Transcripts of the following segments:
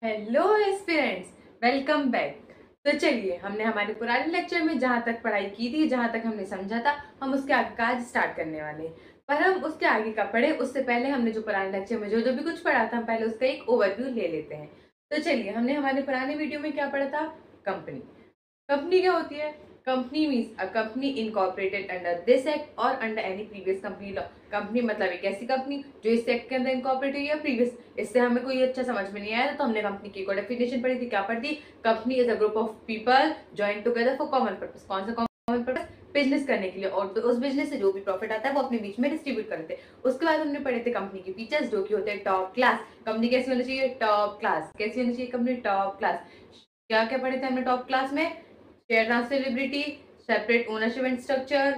Hello aspirants, welcome back. तो चलिए, हमने हमारे पुराने लेक्चर में जहाँ तक पढ़ाई की थी, जहाँ तक हमने समझा था, हम उसके आगे का आज स्टार्ट करने वाले हैं। पर हम उसके आगे का पढ़े उससे पहले हमने जो पुराने लेक्चर में जो जो भी कुछ पढ़ा था, हम पहले उसका एक ओवरव्यू ले लेते हैं। तो चलिए, हमने हमारे पुराने वीडियो में क्या पढ़ा था? कंपनी। कंपनी क्या होती है? Company means a company incorporated under this act और under any previous company law. Company मतलब एक ऐसी कंपनी जो इस एक्ट के अंदर इनकॉर्पोरेट हुई है प्रीवियस। इससे हमें कोई अच्छा समझ में नहीं आया तो हमने कंपनी की कोई डेफिनेशन पढ़ी थी। क्या पढ़ी थी? Company is a group of people join together for common purpose. कौन सा कॉमन पर्पस? बिजनेस करने के लिए, और तो उस बिजनेस से जो भी प्रॉफिट आता है वो अपने बीच में डिस्ट्रीब्यूट करते हैं। उसके बाद हमने पढ़े थे कंपनी के फीचर्स जो कि होते हैं टॉप क्लास। कंपनी कैसी होनी चाहिए? Top class. कैसी होनी चाहिए कंपनी? Top class. क्या क्या पढ़े थे हमने टॉप क्लास में? Share transferability, separate ownership and structure,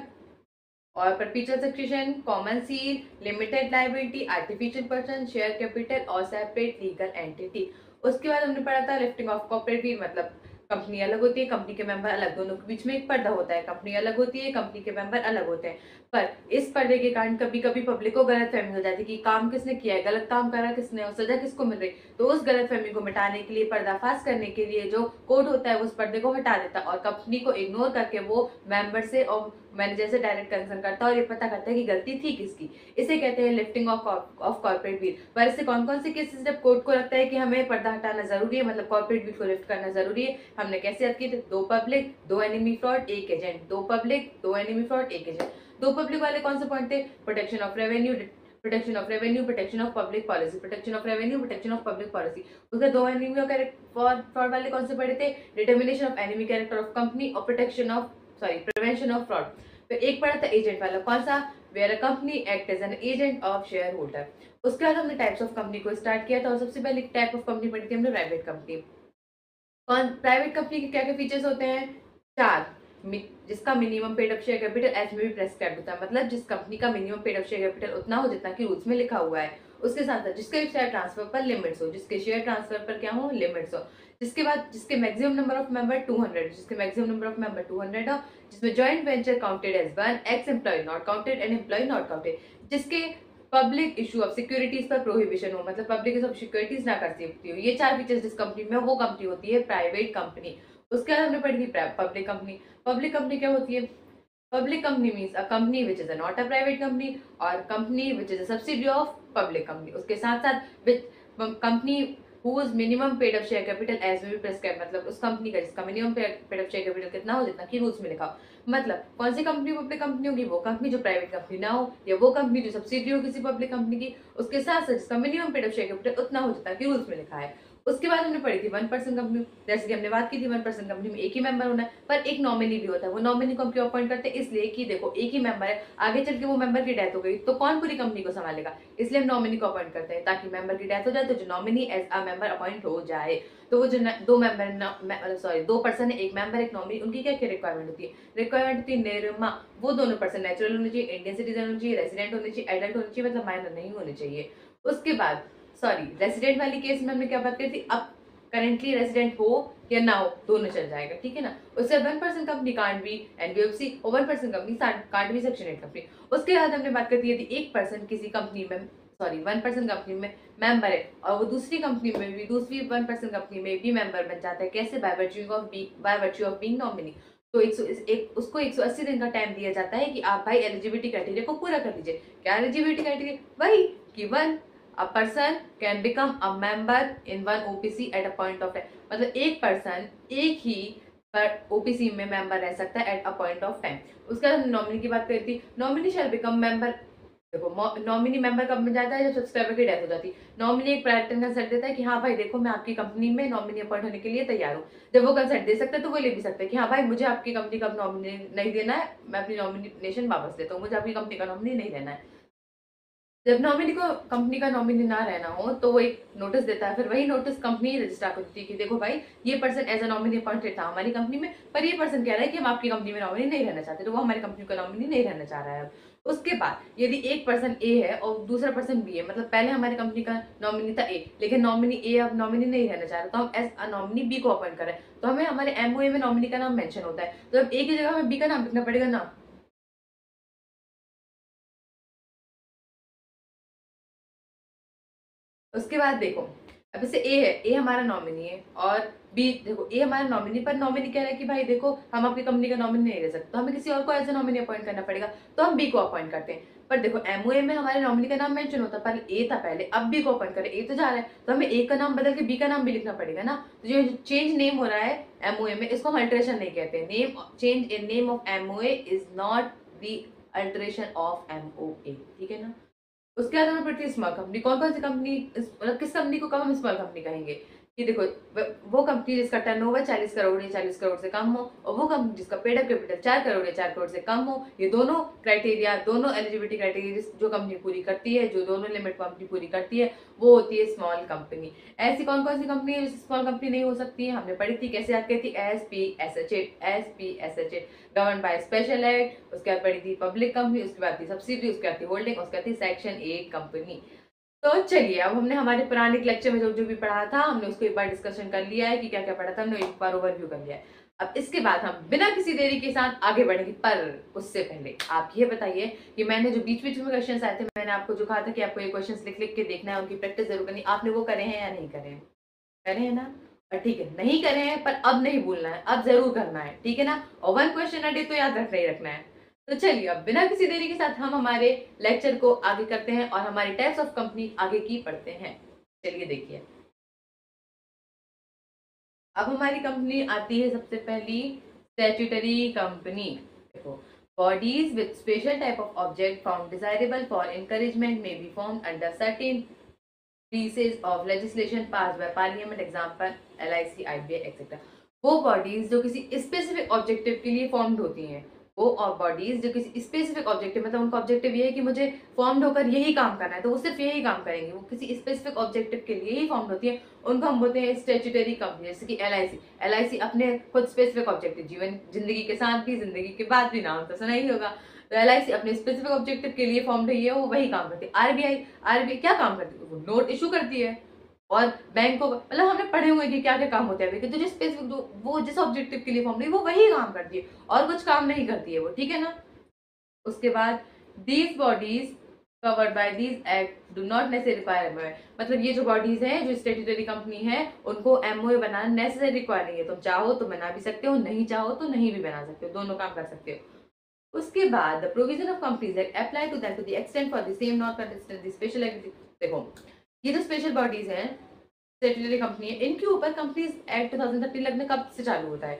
और perpetual succession, common seal, limited liability, artificial person, share capital और सेपरेट लीगल एंटिटी। उसके बाद हमने पढ़ा था लिफ्टिंग ऑफ कॉर्पोरेट व्हील, मतलब कंपनी अलग होती है, कंपनी के मेंबर अलग, दोनों के बीच में एक पर्दा होता है। कंपनी अलग होती है, कंपनी के मेंबर अलग होते हैं। पर इस पर्दे के कारण कभी कभी पब्लिक को गलत फहमी हो जाती है कि काम किसने किया है, गलत काम करा किसने और सजा किसको मिल रही। तो उस गलत फहमी को मिटाने के लिए, पर्दाफाश करने के लिए जो कोड होता है उस पर्दे को हटा देता है और कंपनी को इग्नोर करके वो मेंबर से और मैनेजर से डायरेक्ट कंसर्न करता है और ये पता करता है कि गलती थी किसकी। इसे कहते हैं लिफ्टिंग ऑफ कॉर्पोरेट व्हील। पर इससे कौन कौन से केसेस जब कोर्ट को लगता है कि हमें पर्दा हटाना जरूरी है, मतलब कॉर्पोरेट व्हील को लिफ्ट करना जरूरी है, हमने कैसे याद की थी? दो पब्लिक, दो एनिमी फ्रॉड, एक एजेंट। दो पब्लिक, दो एनिमी फ्रॉड, एक एजेंट। दो पब्लिक वाले कौन से पॉइंट थे? Protection of revenue, protection of revenue, protection of public policy. Protection of revenue, protection of public policy. उसके दो एनिमी फ्रॉड वाले कौन से पढ़े थे? Determination of enemy character of company और protection of prevention of fraud. तो एक पढ़ा था एजेंट वाला, कौन सा? Where a company act as an agent of shareholder. उसके बाद हमने टाइप्स ऑफ कंपनी को स्टार्ट किया था और सबसे पहले टाइप ऑफ कंपनी पढ़ी थी हमने प्राइवेट कंपनी। कौन प्राइवेट कंपनी के क्या क्या फीचर्स होते हैं? चार। जिसका minimum paid up share capital as में भी प्रेस्क्राइब होता है, मतलब जिस कंपनी का minimum paid up share capital उतना हो जितना कि रूल्स में लिखा हुआ है। उसके साथ साथ जिसके शेयर ट्रांसफर पर लिमिट्स हो, जिसके शेयर ट्रांसफर पर क्या हो? लिमिट्स हो। जिसके बाद जिसके मैक्सिमम नंबर ऑफ मेंबर 200, जिसके मैक्सिमम नंबर ऑफ मेंबर 200 हो। जिसमें joint venture counted as one, ex employee not counted and employee not counted. जिसके पब्लिक इशू ऑफ सिक्योरिटीज पर प्रोहिबिशन हो, मतलब पब्लिक इशू ऑफ सिक्योरिटीज ना कर सकती हो। ये चार फीचर्स जिस कंपनी में वो कंपनी होती है प्राइवेट कंपनी। उसके बाद हमने पढ़ी थी पब्लिक कंपनी। पब्लिक कंपनी क्या होती है? Public company means a company which is not a private company और company which is a subsidy of public company. उसके साथ साथ which company whose minimum paid up share capital as may be prescribed, मतलब उस company का जिसका minimum paid up share capital कितना हो जितना कि रूल्स में लिखा हो। मतलब कौन सी कंपनी पब्लिक कंपनी होगी? वो कंपनी जो प्राइवेट कंपनी ना हो, या वो कंपनी जो सब्सिडी हो किसी पब्लिक कंपनी की, उसके साथ साथ जिसका minimum paid up share capital उतना हो जितना कि रूल्स में लिखा है। उसके बाद हमने पढ़ी थी 1% कंपनी। जैसे कि हमने बात की थी 1% कंपनी में एक ही मेंबर होना है, पर एक नॉमिनी भी होता है। वो नॉमिनी को हम क्यों अपॉइंट करते हैं? इसलिए कि देखो एक ही मेंबर है, आगे चल के वो मेंबर की डेथ हो गई तो कौन पूरी कंपनी को संभालेगा, इसलिए हम नॉमिनी को अपॉइंट करते हैं ताकि मेंबर की डेथ हो जाए तो जो nominee as a member appoint हो जाए। तो वो जो दो मेंबर सॉरी दो पर्सन है, एक मेंबर एक नॉमिनी, उनकी क्या क्या रिक्वायरमेंट होती है? रिक्वायरमेंट होती है निर्मा। वो दोनों पर्सन नेचुरल होने चाहिए, इंडियन सिटीजन होने चाहिए, रेसिडेंट होने चाहिए, एडल्ट होने चाहिए, मतलब माइनर नहीं होने चाहिए। उसके बाद सॉरी रेसिडेंट वाली केस में हमने क्या बात करी थी? अब करेंटली रेसिडेंट हो या ना हो दोनों चल जाएगा, ठीक है ना। उससे 1% कंपनी कांट बी एनबीएफसी और 1% company can't be section 8 company. उसके बाद हमने बात करती है यदि एक पर्सन किसी कंपनी में 1% कंपनी में मेंबर है और वो दूसरी कंपनी में भी दूसरी 1% कंपनी में भी मेंबर बन जाता है, कैसे? By virtue of being nominee. तो उसको 180 दिन का टाइम दिया जाता है कि आप भाई एलिजिबिलिटी क्राइटेरिया को पूरा कर लीजिए। क्या एलिजिबिलिटी क्राइटेरिया? वही कि one a person can become a member in one OPC at a point of time, मतलब एक पर्सन एक ही पर ओपीसी में मेंबर रह सकता है at a point of time. उसके बाद नॉमिनी की बात करी थी। नॉमिनी शैल बिकम मेंबर। देखो नॉमिनी मेंबर कब बन जाता है? जब सब्सक्राइबर की डेथ हो जाती है। नॉमिनी एक प्रायर कंसर्ट देता है कि हाँ भाई देखो मैं आपकी कंपनी में नॉमिनी अपॉइंट होने के लिए तैयार हूँ। जब वो कंसर्ट दे सकता है तो वो ले भी सकता है कि हाँ भाई मुझे आपकी कंपनी का नॉमिनी नहीं देना है, मैं अपनी नॉमिनेशन वापस लेता हूँ, मुझे आपकी कंपनी का नॉमिनी नहीं रहना है। जब नॉमिनी को कंपनी का नॉमिनी ना रहना हो तो वो एक नोटिस देता है, फिर वही नोटिस कंपनी रजिस्ट्रार को देती है कि देखो भाई ये person as a nominee appointed था हमारी कंपनी में, पर ये पर्सन कह रहा है कि हम आपकी कंपनी में नॉमिनी नहीं रहना चाहते, तो वो हमारी कंपनी का नॉमिनी नहीं रहना चाह रहा है अब। उसके बाद यदि एक पर्सन ए है और दूसरा पर्सन बी है, मतलब पहले हमारी कंपनी का नॉमिनी था ए लेकिन नॉमिनी ए अब नॉमिनी नहीं रहना चाह रहा, तो हम एज अ नॉमिनी बी को अपॉइंट कर रहे हैं, तो हमें हमारे एमओए में नॉमिनी का नाम मेंशन होता है, तो अब ए की जगह हमें बी का नाम लिखना पड़ेगा ना। उसके बाद देखो अब जैसे ए है, ए हमारा नॉमिनी है और बी, देखो ए हमारा नॉमिनी, पर नॉमिनी कह रहा है कि भाई देखो हम अपनी कंपनी का नॉमिनी नहीं दे सकते, तो हमें किसी और को एज ए नॉमिनी अपॉइंट करना पड़ेगा, तो हम बी को अपॉइंट करते हैं। पर देखो एमओए में हमारे नॉमिनी का नाम मेंशन होता है, पहले ए था पहले, अब बी को अपॉइंट करें, ए तो जा रहा है तो हमें ए का नाम बदल के बी का नाम भी लिखना पड़ेगा ना। तो जो चेंज नेम हो रहा है एमओए में, इसको हम अल्टरेशन नहीं कहते। Name change in name of MOA is not the alteration of MOA, ठीक है ना। उसके बाद हमें पड़ती है स्मॉल कंपनी। कौन कौन सी कंपनी, मतलब किस कंपनी को कब हम स्मॉल कंपनी कहेंगे, कि देखो वो कंपनी जिसका टर्नओवर 40 करोड़ या 40 करोड़ से कम हो, और वो कंपनी जिसका पेड अप कैपिटल 4 करोड़ या 4 करोड़ से कम हो। ये दोनों क्राइटेरिया, दोनों एलिजिबिलिटी क्राइटेरिया जो कंपनी पूरी करती है, जो दोनों लिमिट कंपनी पूरी करती है, वो होती है स्मॉल कंपनी। ऐसी कौन कौन सी कंपनी है जिससे स्मॉल कंपनी नहीं हो सकती है, हमने पढ़ी थी, कैसे याद की थी, S P S H A govern by special act. उसके बाद पढ़ी थी पब्लिक कंपनी, उसके बाद थी सब्सिडी, उसके बाद थी होल्डिंग, उसके बाद थी सेक्शन 8 कंपनी। तो चलिए अब हमने हमारे पुराने लेक्चर में जो जो भी पढ़ा था हमने उसको एक बार डिस्कशन कर लिया है कि क्या क्या पढ़ा था, हमने एक बार ओवरव्यू कर लिया है। अब इसके बाद हम बिना किसी देरी के साथ आगे बढ़ेंगे, पर उससे पहले आप ये बताइए कि मैंने जो बीच बीच में क्वेश्चंस आए थे, मैंने आपको जो कहा था कि आपको ये क्वेश्चंस लिख लिख के देखना है, उनकी प्रैक्टिस जरूर करनी, आपने वो करे हैं या नहीं करे हैं? करे हैं ना? और ठीक है, नहीं करे हैं पर अब नहीं भूलना है, अब जरूर करना है, ठीक है ना। और 1 क्वेश्चन अ डे तो याद रखना ही रखना है। तो चलिए अब बिना किसी देरी के साथ हम हमारे लेक्चर को आगे करते हैं और हमारी टाइप्स ऑफ कंपनी आगे की पढ़ते हैं। चलिए देखिए, अब हमारी कंपनी आती है सबसे पहली स्टैट्यूटरी कंपनी। देखो, bodies with special type of object found desirable for encouragement may be formed under certain pieces of legislation passed by parliament, example LIC, IBI, etc. वो बॉडीज जो किसी स्पेसिफिक ऑब्जेक्टिव के लिए फॉर्म्ड होती हैं, वो bodies जो किसी स्पेसिफिक ऑब्जेक्टिव, मतलब उनका ऑब्जेक्टिव ये है कि मुझे फॉर्म्ड होकर यही काम करना है, तो वो सिर्फ यही काम करेंगे, वो किसी स्पेसिफिक ऑब्जेक्टिव के लिए ही फॉर्म्ड होती है, उनको हम बोलते हैं स्टैट्यूटरी कंपनी। जैसे कि एलआईसी अपने खुद स्पेसिफिक ऑब्जेक्टिव, जीवन जिंदगी के साथ भी जिंदगी के बाद भी, नाम तो सुना ही होगा। तो एलआईसी अपने स्पेसिफिक ऑब्जेक्टिव के लिए फॉर्म्ड हुई है, वो वही काम करती है। आरबीआई क्या काम करती है, वो नोट इशू करती है। और बैंक को, मतलब हमने पढ़े हुए कि क्या क्या काम होते हैं, तो जो स्पेसिफिक, जो वो जिस ऑब्जेक्टिव के लिए फॉर्म हुई, वो वही काम करती है और कुछ काम नहीं करती है वो, ठीक है ना। उसके बाद these bodies covered by these act do not necessary require MOA, मतलब ये जो बॉडीज हैं जो स्टैट्यूटरी कंपनी है, उनको एमओए बनाना नेसेसरी रिक्वायर नहीं है। तुम चाहो तो बना भी सकते हो, नहीं चाहो तो नहीं भी बना सकते हो, दोनों काम कर सकते हो। उसके बाद the provision of companies act apply to that to the extent for the same not consistent the special act. देखो, ये जो स्पेशल बॉडीज हैं, स्टैट्यूटरी कंपनी है, इनके ऊपर कंपनीज एक्ट 2013 लगना कब से चालू होता है,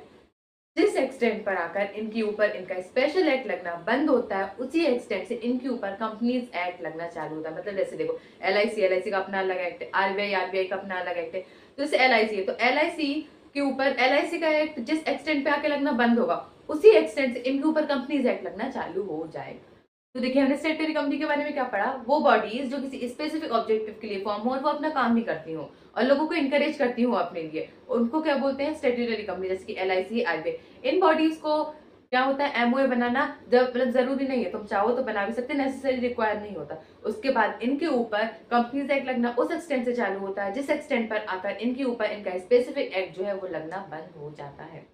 जिस एक्सटेंट पर आकर इनके ऊपर इनका स्पेशल एक्ट लगना बंद होता है, उसी एक्सटेंट से इनके ऊपर कंपनीज एक्ट लगना चालू होता है। मतलब जैसे देखो, एलआईसी का अपना अलग एक्ट है, आरबीआई का अपना अलग एक्ट है। तो जैसे एलआईसी है, तो एलआईसी के ऊपर एलआईसी का एक्ट जिस एक्सटेंट पे आके लगना बंद होगा, उसी एक्सटेंट से इनके ऊपर कंपनीज एक्ट लगना चालू हो जाएगा। तो देखिए, हमने स्टैट्यूटरी कंपनी के बारे में क्या पढ़ा, वो बॉडीज जो किसी स्पेसिफिक ऑब्जेक्टिव के लिए फॉर्म हो और वो अपना काम भी करती हो और लोगों को इनकरेज करती हूँ अपने लिए, उनको क्या बोलते हैं, स्टैट्यूटरी कंपनी। जैसे कि एलआईसी, आरबीआई, इन बॉडीज को क्या होता है, एमओए बनाना जब, मतलब जरूरी नहीं है, तुम चाहो तो बना भी सकते, नेसेसरी रिक्वायर नहीं होता। उसके बाद इनके ऊपर कंपनीज एक्ट लगना उस एक्सटेंट से चालू होता है जिस एक्सटेंट पर आकर इनके ऊपर इनका स्पेसिफिक एक्ट जो है वो लगना बंद हो जाता है।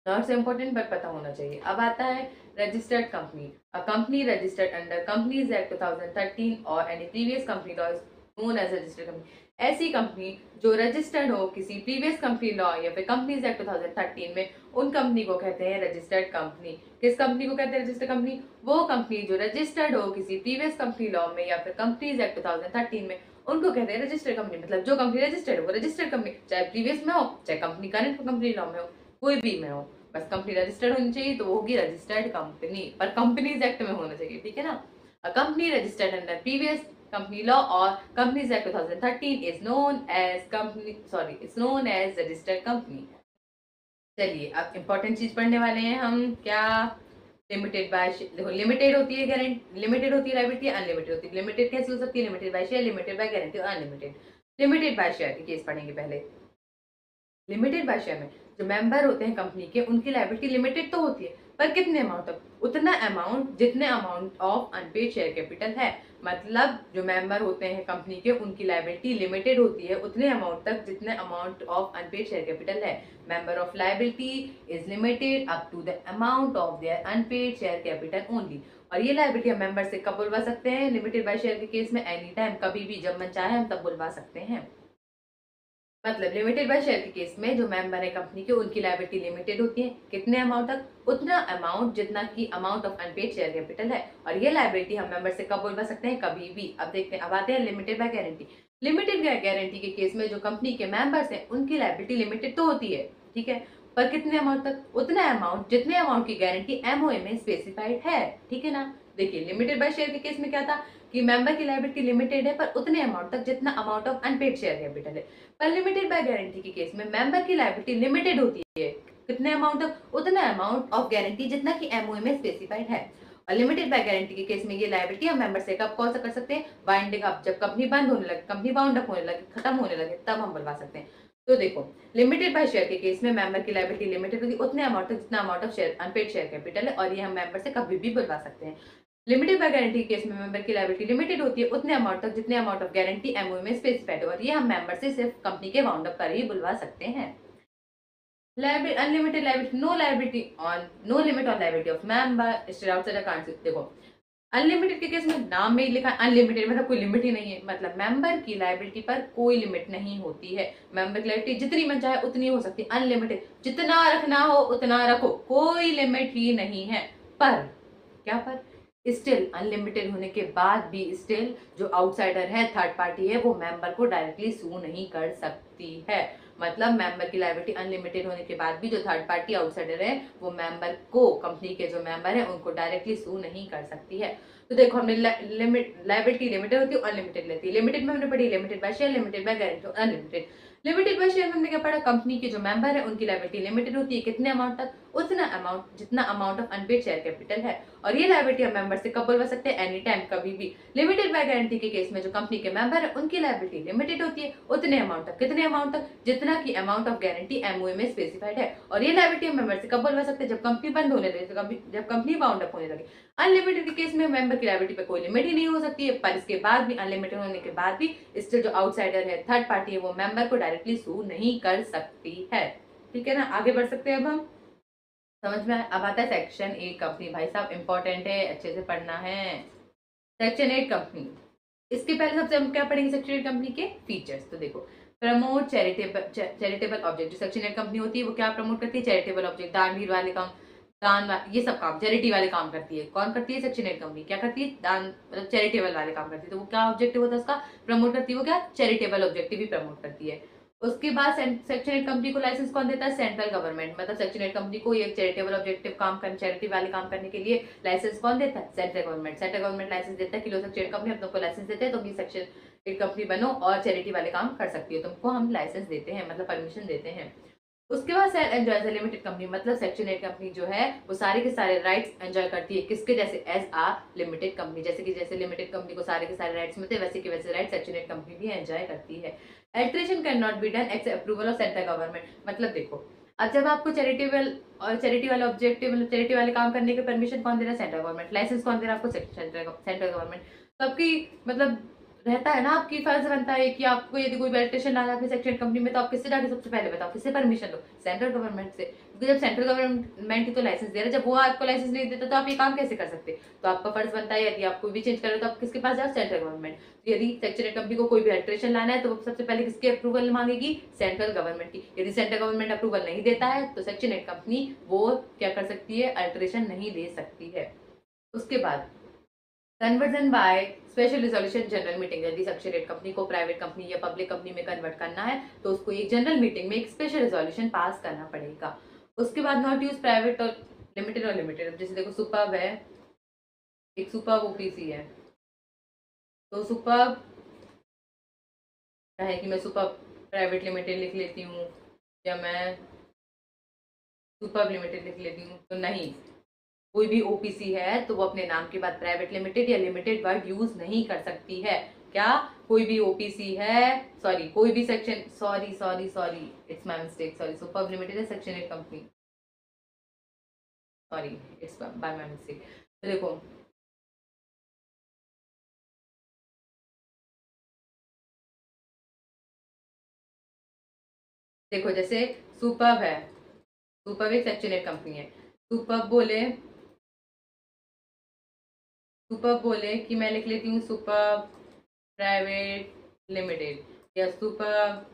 नॉट सो इम्पोर्टेंट बट पता होना चाहिए। अब आता है registered company. A company registered under companies act 2013 और any previous company law is known as registered company. ऐसी कंपनी जो रजिस्टर्ड हो किसी प्रीवियस कंपनी लॉ या फिर कंपनीज एक्ट 2013 में, उन कंपनी को कहते हैं रजिस्टर्ड कंपनी। किस कंपनी को कहते हैं रजिस्टर्ड कंपनी, वो कंपनी जो रजिस्टर्ड हो किसी प्रीवियस कंपनी लॉ में या फिर कंपनीज एक्ट 2013 में, उनको कहते हैं रजिस्टर्ड कंपनी। मतलब जो कंपनी रजिस्टर्ड हो वो रजिस्टर्ड कंपनी, चाहे प्रीवियस में हो चाहे कंपनी करंट कंपनी लॉ में हो, कोई भी में हो, बस कंपनी रजिस्टर्ड होनी चाहिए, तो वो होगी रजिस्टर्ड कंपनी, पर कंपनीज एक्ट में होना चाहिए, ठीक है ना। A company registered under previous company law और companies act 2013 is known as registered company. चलिए अब इंपॉर्टेंट चीज पढ़ने वाले हैं हम, क्या, लिमिटेड बाय, देखो लिमिटेड होती है गारंटी, लिमिटेड होती है लायबिलिटी, अनलिमिटेड होती है। लिमिटेड कैसी हो सकती है, limited by share, limited by guarantee और अनलिमिटेड। लिमिटेड बाय शेयर के केस पढ़ेंगे पहले। लिमिटेड बाय शेयर में जो मेंबर होते हैं कंपनी के, उनकी लायबिलिटी लिमिटेड तो होती है, पर कितने अमाउंट तक, उतना अमाउंट जितने amount of unpaid share capital है। मतलब जो मेंबर होते हैं कंपनी के, उनकी लायबिलिटी लिमिटेड होती है उतने अमाउंट तक जितने amount of unpaid share capital है। Member of liability is limited up to the amount of their unpaid share capital only. और ये लायबिलिटी हम मेंबर से कब बुलवा सकते हैं, लिमिटेड बाय शेयर के केस में एनी टाइम, कभी भी जब मन चाहे हम तब बुलवा सकते हैं। मतलब लिमिटेड बाय शेयर के केस में जो मेंबर है कंपनी के, उनकी लायबिलिटी लिमिटेड होती है कितने अमाउंट तक, उतना अमाउंट जितना की amount of unpaid share capital है। और ये लायबिलिटी हम मेंबर से कब बुलवा सकते हैं, कभी भी। अब देखते हैं, अब आते हैं limited by guarantee. Limited by guarantee के केस में जो कंपनी के मेंबर्स हैं उनकी लायबिलिटी लिमिटेड तो होती है, ठीक है, पर कितने अमाउंट तक, उतना अमाउंट जितने अमाउंट की गारंटी एमओए में स्पेसिफाइड है, ठीक है ना। देखिए लिमिटेड बाय शेयर के केस में क्या था कि मेंबर की लायबिलिटी लिमिटेड है पर उतने अमाउंट तक जितना amount of unpaid share capital है। पर लिमिटेड बाय गारंटी के केस में मेंबर की लायबिलिटी लिमिटेड होती है कितने अमाउंट तक, उतना अमाउंट ऑफ गारंटी जितना कि एमओए में स्पेसिफाइड है। और लिमिटेड बाय गारंटी के केस में ये लायबिलिटी हम मेंबर से कब कौन सा कर सकते हैं, वाइंडिंग अप, जब कंपनी बंद होने लगे, कंपनी बाउंड अप होने लगे, खत्म होने लगे, तब हम बुलवा सकते हैं। तो देखो लिमिटेड बाय शेयर के केस में मेंबर की लायबिलिटी लिमिटेड होगी उतने अमाउंट तक जितना amount of share unpaid share capital है, और ये हम मेंबर से कभी भी बुलवा सकते हैं। लिमिटेड बाय गारंटी केस में मेंबर की लायबिलिटी लिमिटेड होती है उतने अमाउंट तक जितने अमाउंट ऑफ गारंटी एमओए में स्पेसिफाइड है, और ये हम मेंबर से सिर्फ कंपनी के वाउंड अप पर ही बुलवा सकते हैं। Liability, unlimited liability, no liability on, no limit on liability of member state outside account. देखो अनलिमिटेड के केस में नाम में ही लिखा है अनलिमिटेड, मतलब कोई लिमिट ही नहीं है, मतलब मेंबर की लायबिलिटी पर कोई लिमिट नहीं होती है। मेंबर की लायबिलिटी जितनी मन चाहे उतनी हो सकती है, अनलिमिटेड, जितना रखना हो उतना रखो, कोई लिमिट ही नहीं है। पर क्या, पर स्टिल अनलिमिटेड होने के बाद भी स्टिल जो आउटसाइडर है, थर्ड पार्टी है, वो मेंबर को डायरेक्टली सू नहीं कर सकती है। मतलब मेंबर की लायबिलिटी अनलिमिटेड होने के बाद भी जो थर्ड पार्टी आउटसाइडर है वो मेंबर को, कंपनी के जो मेंबर है उनको डायरेक्टली सू नहीं कर सकती है। तो देखो हमने लायबिलिटी लिमिटेड होती है, अनलिमिटेड लेती है। लिमिटेड में हमने पढ़ी limited by share, limited by guarantee, unlimited. Limited by share में हमने क्या पढ़ा, कंपनी के जो मेंबर है उनकी लायबिलिटी लिमिटेड होती है कितने अमाउंट तक, उतना अमाउंट जितना amount of unpaid share capital है। और ये लायबिलिटी हम मेंबर से कब बुलवा सकते हैं, एनी टाइम, कभी भी। लिमिटेड बाय गारंटी के केस में जो कंपनी के मेंबर है उनकी लायबिलिटी लिमिटेड होती है उतने अमाउंट तक, कितने अमाउंट तक, जितना की अमाउंट ऑफ गारंटी एमओए में स्पेसिफाइड है। और ये लायबिलिटी हम मेंबर से कब बुलवा सकते हैं, जब कंपनी बंद होने लगे, जब कंपनी बाउंड अप होने लगे। अनलिमिटेड के केस में मेंबर की लायबिलिटी पे कोई लिमिट ही नहीं हो सकती है, पर इसके बाद भी, अनलिमिटेड होने के बाद भी स्टिल जो आउटसाइडर है, थर्ड पार्टी है, वो मेंबर को डायरेक्टली सू नहीं कर सकती है, ठीक है ना। आगे बढ़ सकते हैं अब हम, समझ में अब आता है सेक्शन 8 कंपनी। भाई साहब इंपॉर्टेंट है, अच्छे से पढ़ना है। सेक्शन 8 कंपनी, इसके पहले सबसे हम क्या पढ़ेंगे, सेक्शन 8 कंपनी के फीचर्स। तो देखो प्रमोट चैरिटेबल ऑब्जेक्ट, जो सेक्शन 8 कंपनी होती है वो क्या प्रमोट करती है, चैरिटेबल ऑब्जेक्ट, दान भीड़ वाले काम, ये सब काम चैरिटी वाले काम करती है। कौन करती है, सेक्शन 8 कंपनी क्या करती है, दान मतलब चैरिटेबल वाले काम करती है। तो वो क्या ऑब्जेक्टिव होता है उसका, प्रमोट करती है, वो क्या चैरिटेबल ऑब्जेक्टिव भी प्रमोट करती है। उसके बाद सेक्शन 8 कंपनी को लाइसेंस कौन देता है, सेंट्रल गवर्नमेंट। मतलब सेक्शन 8 कंपनी को ये चैरिटेबल ऑब्जेक्टिव काम करने, चैरिटी वाले काम करने के लिए लाइसेंस कौन देता है, central government. Central government license देता है कि लो सेक्शन 8 कंपनी अपनों को लाइसेंस देते हैं, तो सेक्शन 8 कंपनी बनो और चैरिटी वाले काम कर सकती है, तुमको हम लाइसेंस देते हैं, मतलब परमिशन देते हैं। उसके बाद एंजॉय एज लिमिटेड कंपनी, मतलब सेक्शन 8 कंपनी जो है वो सारे के सारे राइट्स एंजॉय करती है, किसके जैसे, एज आ लिमिटेड कंपनी। जैसे कि जैसे लिमिटेड कंपनी को सारे के सारे राइट्स मिलते हैं, वैसे के वैसे राइट्स सेक्शन 8 कंपनी भी एंजॉय करती है। Alteration can not be done except approval of central government. मतलब देखो अब जब आपको चैरिटेबल और चैरिटी वाला ऑब्जेक्टिव, मतलब चैरिटी वाले काम करने के परमिशन कौन दे रहा है, सेंट्रल गवर्नमेंट। लाइसेंस कौन दे रहा है आपको, सेंट्रल गवर्नमेंट। तो आपकी मतलब रहता है ना, आपकी फर्ज बनता है कि आपको यदि कोई वेरिफिकेशन लाना है अपनी सेक्शन कंपनी में, तो आप किससे जाके सबसे पहले बताओ, किससे परमिशन लो, सेंट्रल गवर्नमेंट से। क्योंकि जब सेंट्रल गवर्नमेंट ही तो लाइसेंस दे रहा है, जब वो आपको लाइसेंस नहीं देता तो आप ये काम कैसे कर सकते। तो आपका फर्ज बनता है यदि आप कोई भी चेंज करें तो आप किसके पास जाओ, सेंट्रल गवर्नमेंट। यदि सेक्शन 8 कंपनी को कोई भी अल्टरेशन लाना है तो वो सबसे पहले किसकी अप्रूवल मांगेगी, सेंट्रल गवर्नमेंट की। यदि सेंट्रल गवर्नमेंट अप्रूवल नहीं देता है तो सेक्शन 8 कंपनी वो क्या कर सकती है, अल्टरेशन नहीं ले सकती है। उसके बाद conversion by special resolution general meeting, यदि सेक्शन 8 कंपनी को प्राइवेट कंपनी या पब्लिक कंपनी में कन्वर्ट करना है तो उसको एक जनरल मीटिंग में एक स्पेशल रिजोल्यूशन पास करना पड़ेगा। उसके बाद नॉट यूज प्राइवेट और लिमिटेड, जैसे देखो सुपर्ब है, एक सुपर्ब ओपीसी है, तो सुपर्ब है कि मैं सुपर्ब प्राइवेट लिमिटेड लिख लेती हूँ या मैं सुपर्ब लिमिटेड लिख लेती हूँ, तो नहीं, कोई भी ओपीसी है तो वो अपने नाम के बाद प्राइवेट लिमिटेड या लिमिटेड वर्ड यूज नहीं कर सकती है। क्या, कोई भी ओपीसी है, सॉरी कोई भी section, sorry it's my mistake, sorry superb limited है section 8 company, sorry it's by my mistake. तो देखो देखो जैसे सुपर्ब है, सुपर्ब एक सेक्शन 8 कंपनी है। सुपर्ब बोले सुपर्ब बोले कि मैं लिख लेती हूँ सुपर्ब प्राइवेट लिमिटेड या सुपर्ब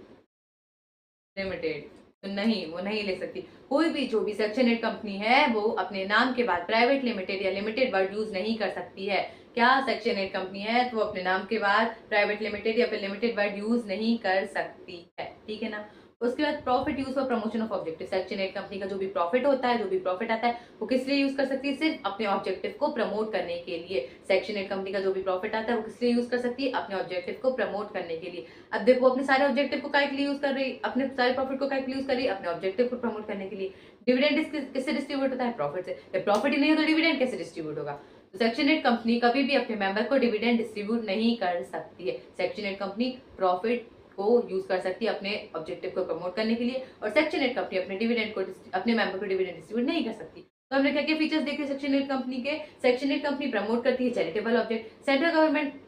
लिमिटेड, तो नहीं, वो नहीं ले सकती। कोई भी जो भी सेक्शन 8 कंपनी है वो अपने नाम के बाद प्राइवेट लिमिटेड या लिमिटेड वर्ड यूज नहीं कर सकती है। क्या सेक्शन 8 कंपनी है तो वो अपने नाम के बाद प्राइवेट लिमिटेड या फिर लिमिटेड वर्ड यूज नहीं कर सकती है, ठीक है ना। उसके बाद profit use for promotion of objective. Section 8 company का जो भी प्रॉफिट होता है, जो भी प्रॉफिट आता है, वो किस लिए यूज कर सकती है? सिर्फ अपने ऑब्जेक्टिव को प्रमोट करने के लिए। सेक्शन 8 कंपनी का जो भी प्रॉफिट आता है वो किस लिए यूज कर सकती है? अपने ऑब्जेक्टिव को प्रमोट करने के लिए। अब देखो अपने सारे ऑब्जेक्टिव को काय के लिए यूज कर रही है? अपने सारे प्रॉफिट को काय के लिए यूज कर रही है? अपने ऑब्जेक्टिव को प्रमोट करने के लिए। डिविडेंड किससे डिस्ट्रीब्यूट होता है? प्रॉफिट से। जब प्रॉफिट ही नहीं हो तो डिविडेंड कैसे डिस्ट्रीब्यूट होगा? तो सेक्शन 8 कंपनी कभी भी अपने मेंबर को डिविडेंड डिस्ट्रीब्यूट नहीं कर सकती है। सेक्शन 8 कंपनी प्रॉफिट को यूज कर सकती है अपने ऑब्जेक्टिव को प्रमोट करने के लिए, और सेक्शन 8 कंपनी अपने डिविडेंड को अपने मेंबर को डिविडेंड डिस्ट्रीब्यूट नहीं कर सकती। तो हमने क्या क्या फीचर्स देखे सेक्शन 8 कंपनी के? सेक्शन 8 कंपनी प्रमोट करती है charitable object. Central government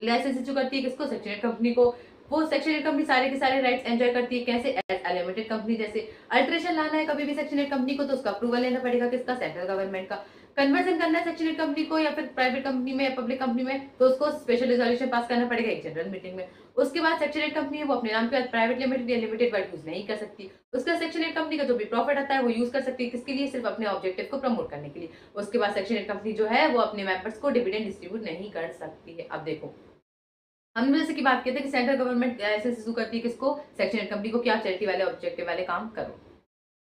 license issue करती है किसको? सेक्शन 8 कंपनी को। वो सेक्शन 8 कंपनी सारे के सारे राइट्स एंजॉय करती है, कैसे? As a limited company. जैसे अल्ट्रेशन लाना है कभी भी सेक्शन 8 कंपनी को तो उसका अप्रूवल लेना पड़ेगा किसका? सेंट्रल गवर्नमेंट का। कन्वर्जन करना है सेक्शन 8 कंपनी को या फिर प्राइवेट कंपनी में या पब्लिक कंपनी में तो उसको स्पेशल रिजोल्यूशन पास करना पड़ेगा एक जनरल मीटिंग में। उसके बाद सेक्शन 8 कंपनी है वो अपने नाम के बाद प्राइवेट लिमिटेड या लिमिटेड वर्ड यूज नहीं कर सकती। उसका सेक्शन 8 कंपनी का जो भी प्रॉफिट आता है वो यूज कर सकती है किसके लिए? सिर्फ अपने ऑब्जेक्टिव को प्रमोट करने के लिए। उसके बाद सेक्शन 8 कंपनी जो है वो अपने मेंबर्स को डिविडेंड डिस्ट्रीब्यूट नहीं कर सकती है। अब देखो हमने जैसे की बात की थी कि सेंट्रल गवर्नमेंट लाइसेंस इशू करती है किसको? सेक्शन 8 कंपनी को। क्या? चैरिटी वाले ऑब्जेक्टिव वाले काम करो।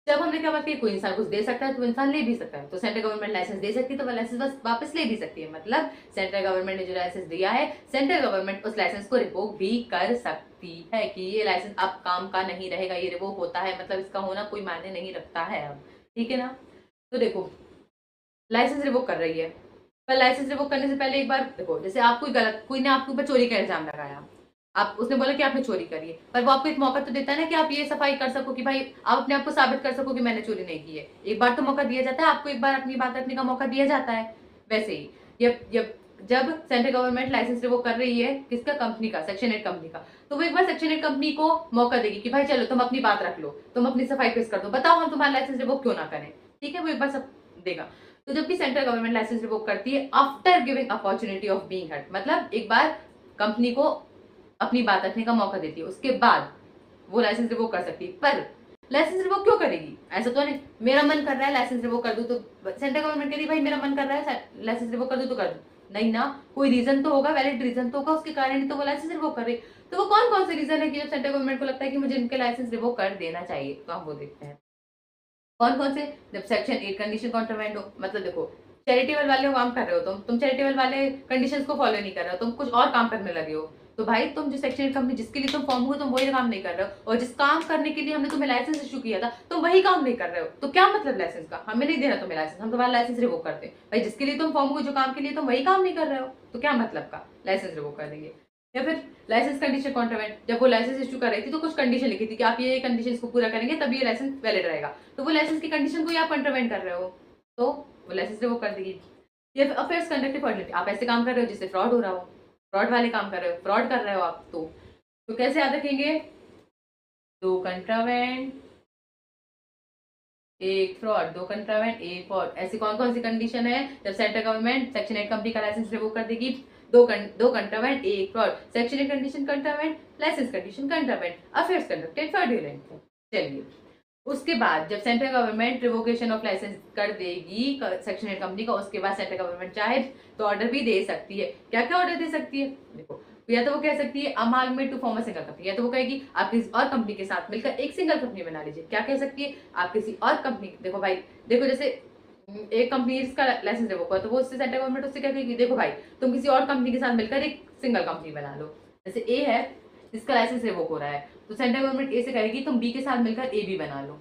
जब हमने क्या बात की कोई इंसान कुछ दे सकता है तो इंसान ले भी सकता है, तो सेंट्रल गवर्नमेंट लाइसेंस दे सकती है तो वो लाइसेंस बस वापस ले भी सकती है। मतलब सेंट्रल गवर्नमेंट ने जो लाइसेंस दिया है सेंट्रल गवर्नमेंट उस लाइसेंस को रिवोक भी कर सकती है कि ये लाइसेंस अब काम का नहीं रहेगा, ये रिवोक होता है, मतलब इसका होना कोई मायने नहीं रखता है अब, ठीक है ना। तो देखो लाइसेंस रिवोक कर रही है, पर लाइसेंस रिवोक करने से पहले एक बार देखो, जैसे आप कोई ने आपके ऊपर चोरी का इल्जाम लगाया, आप उसने बोला कि आपने चोरी करी है, पर वो आपको एक मौका तो देता है ना कि आप ये सफाई कर सको कि भाई आप अपने आप को साबित कर सको कि मैंने चोरी नहीं की है। एक बार तो मौका दिया जाता है आपको, एक बार अपनी बात रखने का मौका दिया जाता है। वैसे ही जब सेंट्रल गवर्नमेंट लाइसेंस रिवोक कर रही है किसका? कंपनी का, सेक्शन 8 कंपनी का, तो वो एक बार सेक्शन 8 कंपनी को मौका देगी कि भाई चलो तुम अपनी बात रख लो, तुम अपनी सफाई पेश कर दो, बताओ हम तुम्हारा लाइसेंस रिवोक क्यों ना करें, ठीक है। वो एक बार सब देगा। तो जब भी सेंट्रल गवर्नमेंट लाइसेंस रिवोक करती है after giving opportunity of being heard, मतलब एक बार कंपनी को अपनी बात रखने का मौका देती है, उसके बाद वो लाइसेंस रिवोक कर सकती है। पर लाइसेंस रिवोक क्यों करेगी? ऐसा तो नहीं मेरा मन कर रहा है लाइसेंस रिवोक कर दूं तो सेंट्रल गवर्नमेंट कह रही भाई मेरा मन कर रहा है लाइसेंस रिवोक कर दूं तो कर दूं, नहीं ना, कोई रीजन तो होगा, वैलिड रीजन तो होगा, उसके कारण ही तो वो लाइसेंस रिवोक कर रही। तो वो कौन कौन से रीजन है कि जब सेंट्रल गवर्नमेंट को लगता है कि मुझे इनके लाइसेंस रिवोक कर देना चाहिए, तो हम वो देखते हैं कौन कौन से। जब सेक्शन 8 कंडीशन कॉन्ट्रावेंट हो, मतलब देखो चैरिटेबल वाले काम कर रहे हो, तुम चैरिटेबल वाले कंडीशंस को फॉलो नहीं कर रहे हो, तुम कुछ और काम करने लगे हो, तो भाई तुम जो सेक्शन 8 कंपनी जिसके लिए तुम फॉर्म हुए तुम वही काम नहीं कर रहे हो, और जिस काम करने के लिए हमने तुम्हें लाइसेंस इशू किया था तुम वही काम नहीं कर रहे हो, तो क्या मतलब लाइसेंस का? हमें नहीं देना तुम्हें लाइसेंस, हम तुम्हारा लाइसेंस रिवोक करते हैं। भाई जिसके लिए तुम फॉर्म हुए, जो काम के लिए तुम वही काम नहीं कर रहे हो, तो क्या मतलब का लाइसेंस रिवोक कर देंगे। या फिर लाइसेंस कंडीशन कॉन्ट्रावेंट, जब वो लाइसेंस इशू कर रही थी तो कुछ कंडीशन लिखी थी कि आप ये कंडीशन को पूरा करेंगे तभी ये लाइसेंस वैलिड रहेगा, तो वो लाइसेंस की कंडीशन को ही आप कॉन्ट्रावेंट कर रहे हो, तो वो लाइसेंस रिवोक कर देगी। या फिर अफेयर्स कंडक्टेड फॉर्मलिटी, आप ऐसे काम कर रहे हो जिससे फ्रॉड हो रहा हो, फ्रॉड वाले काम कर रहे हो, फ्रॉड कर रहे हो आप, तो कैसे याद रखेंगे? दो कंट्रावेंट एक फ्रॉड, दो कंट्रावेंट एक फ्रॉड, ऐसी कौन कौन सी कंडीशन है जब सेंट्रल गवर्नमेंट सेक्शन 8 कंपनी का लाइसेंस रिवोक कर देगी? दो कंट्रावेंट एक fraud, section 8 condition contravene, licence condition contravene, affairs conducted fraudulent. चलिए उसके बाद जब central government revocation of licence कर देगी सेक्शन 8 कंपनी का, उसके बाद सेंट्रल गवर्नमेंट चाहे तो ऑर्डर भी दे सकती है। क्या क्या ऑर्डर दे सकती है? देखो या तो वो कह सकती है amalgamate to form a single company, या तो वो कहेगी आप किसी और कंपनी के साथ मिलकर एक सिंगल कंपनी बना लीजिए। क्या कह सकती है? आप किसी और कंपनी, देखो भाई देखो जैसे एक कंपनी इसका लाइसेंस रिवोक हुआ तो वो उससे सेंट्रल गवर्नमेंट उससे क्या कहेगी, देखो भाई तुम किसी और कंपनी के साथ मिलकर एक सिंगल कंपनी बना लो। जैसे ए है जिसका लाइसेंस रिवोक हो रहा है, तो सेंट्रल गवर्नमेंट ए से कहेगी तुम बी के साथ मिलकर ए भी बना लो।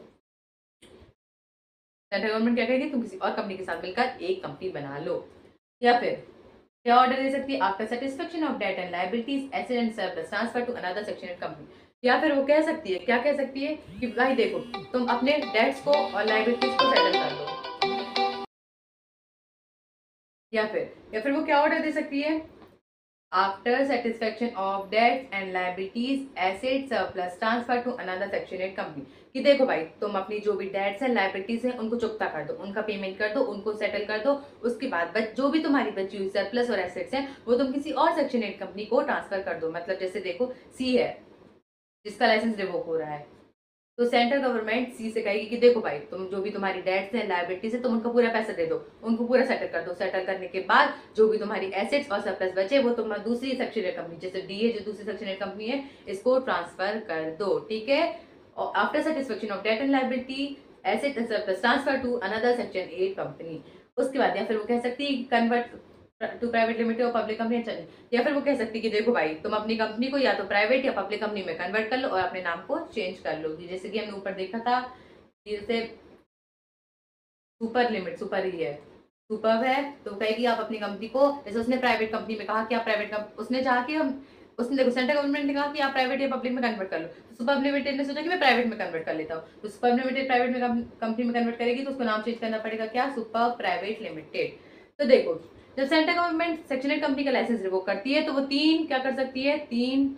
सेंट्रल गवर्नमेंट क्या कहेगी तुम किसी और कंपनी के साथ मिलकर एक कंपनी बना लो। या फिर क्या ऑर्डर दे सकती है? After satisfaction of debt and liabilities asset and surplus transfer to another section 8 company. या फिर वो कह सकती है, क्या कह सकती है कि भाई देखो तुम अपने डेट्स को और लायबिलिटीज को सेटल कर लो। या फिर वो क्या ऑर्डर दे सकती है? After satisfaction of debts and liabilities asset surplus transfer to another section 8 company, कि देखो भाई तुम अपनी जो भी डेट्स एंड लायबिलिटीज हैं उनको चुकता कर दो, उनका पेमेंट कर दो, उनको सेटल कर दो। उसके बाद जो भी तुम्हारी बची हुई सरप्लस और एसेट्स हैं वो तुम किसी और सेक्शन 8 कंपनी को ट्रांसफर कर दो। मतलब जैसे देखो सी है जिसका लाइसेंस रिवोक हो रहा है, तो सेंट्रल गवर्नमेंट सी से कहेगी कि देखो भाई, तुम जो भी तुम्हारी डेट्स हैं, लायबिलिटीज है, तुम उनको पूरा पैसा दे दो, उनको पूरा सेटल कर दो। सेटल करने के बाद जो भी तुम्हारी एसेट्स और सरप्लस बचे वो तुम दूसरी सेक्शनल कंपनी, जैसे डी है जो दूसरी सेक्शनल कंपनी है, इसको ट्रांसफर कर दो, ठीक है। और after satisfaction of debt and liability, asset and surplus transfer to another section 8 company. उसके बाद या फिर वो कह सकती है कन्वर्ट टू प्राइवेट लिमिटेड और पब्लिक कंपनी, चले। या फिर वो कह सकती है कि देखो भाई, तुम अपनी कंपनी को या तो प्राइवेट या पब्लिक कंपनी में कन्वर्ट कर लो और अपने नाम को चेंज कर लो, जैसे कि हमने ऊपर देखा था, जैसे सुपर लिमिट, सुपर ही है, सुपर है, तो कहेगी आप अपनी कंपनी को, जैसे उसने प्राइवेट कंपनी में कहा कि आप प्राइवेट उसने चाहा कि हम, उसने देखो सेंट्रल गवर्नमेंट ने कहा कि आप प्राइवेट या पब्लिक में कन्वर्ट कर लो, तो सुपर लिमिटेड ने सोचा कि मैं प्राइवेट में कन्वर्ट कर लेता हूँ, तो सुपर लिमिटेड प्राइवेट में कंपनी में कन्वर्ट करेगी तो उसको नाम चेंज करना पड़ेगा, क्या, सुपर प्राइवेट लिमिटेड। तो देखो, जब सेंट्रल गवर्नमेंट सेक्शनल कंपनी का लाइसेंस रिवोक करती है तो वो तीन क्या कर सकती है, तीन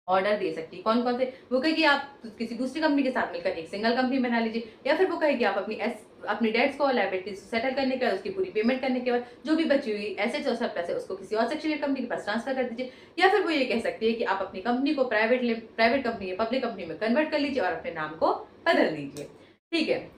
ऑर्डर दे सकती है। कौन कौन से, वो कहेगी आप किसी दूसरी कंपनी के साथ मिलकर एक सिंगल कंपनी बना लीजिए, या फिर वो कहेगी आप अपनी डेट्स को, लायबिलिटीज सेटल करने के बाद, उसकी पूरी पेमेंट करने के बाद जो भी बची हुई एसेट्स और सरप्लस है उसको किसी और सेक्शनल कंपनी के पास ट्रांसफर कर दीजिए, या फिर वो ये कह सकती है कि आप अपनी कंपनी को प्राइवेट कंपनी या पब्लिक कंपनी में कन्वर्ट कर लीजिए और अपने नाम को बदल दीजिए, ठीक है।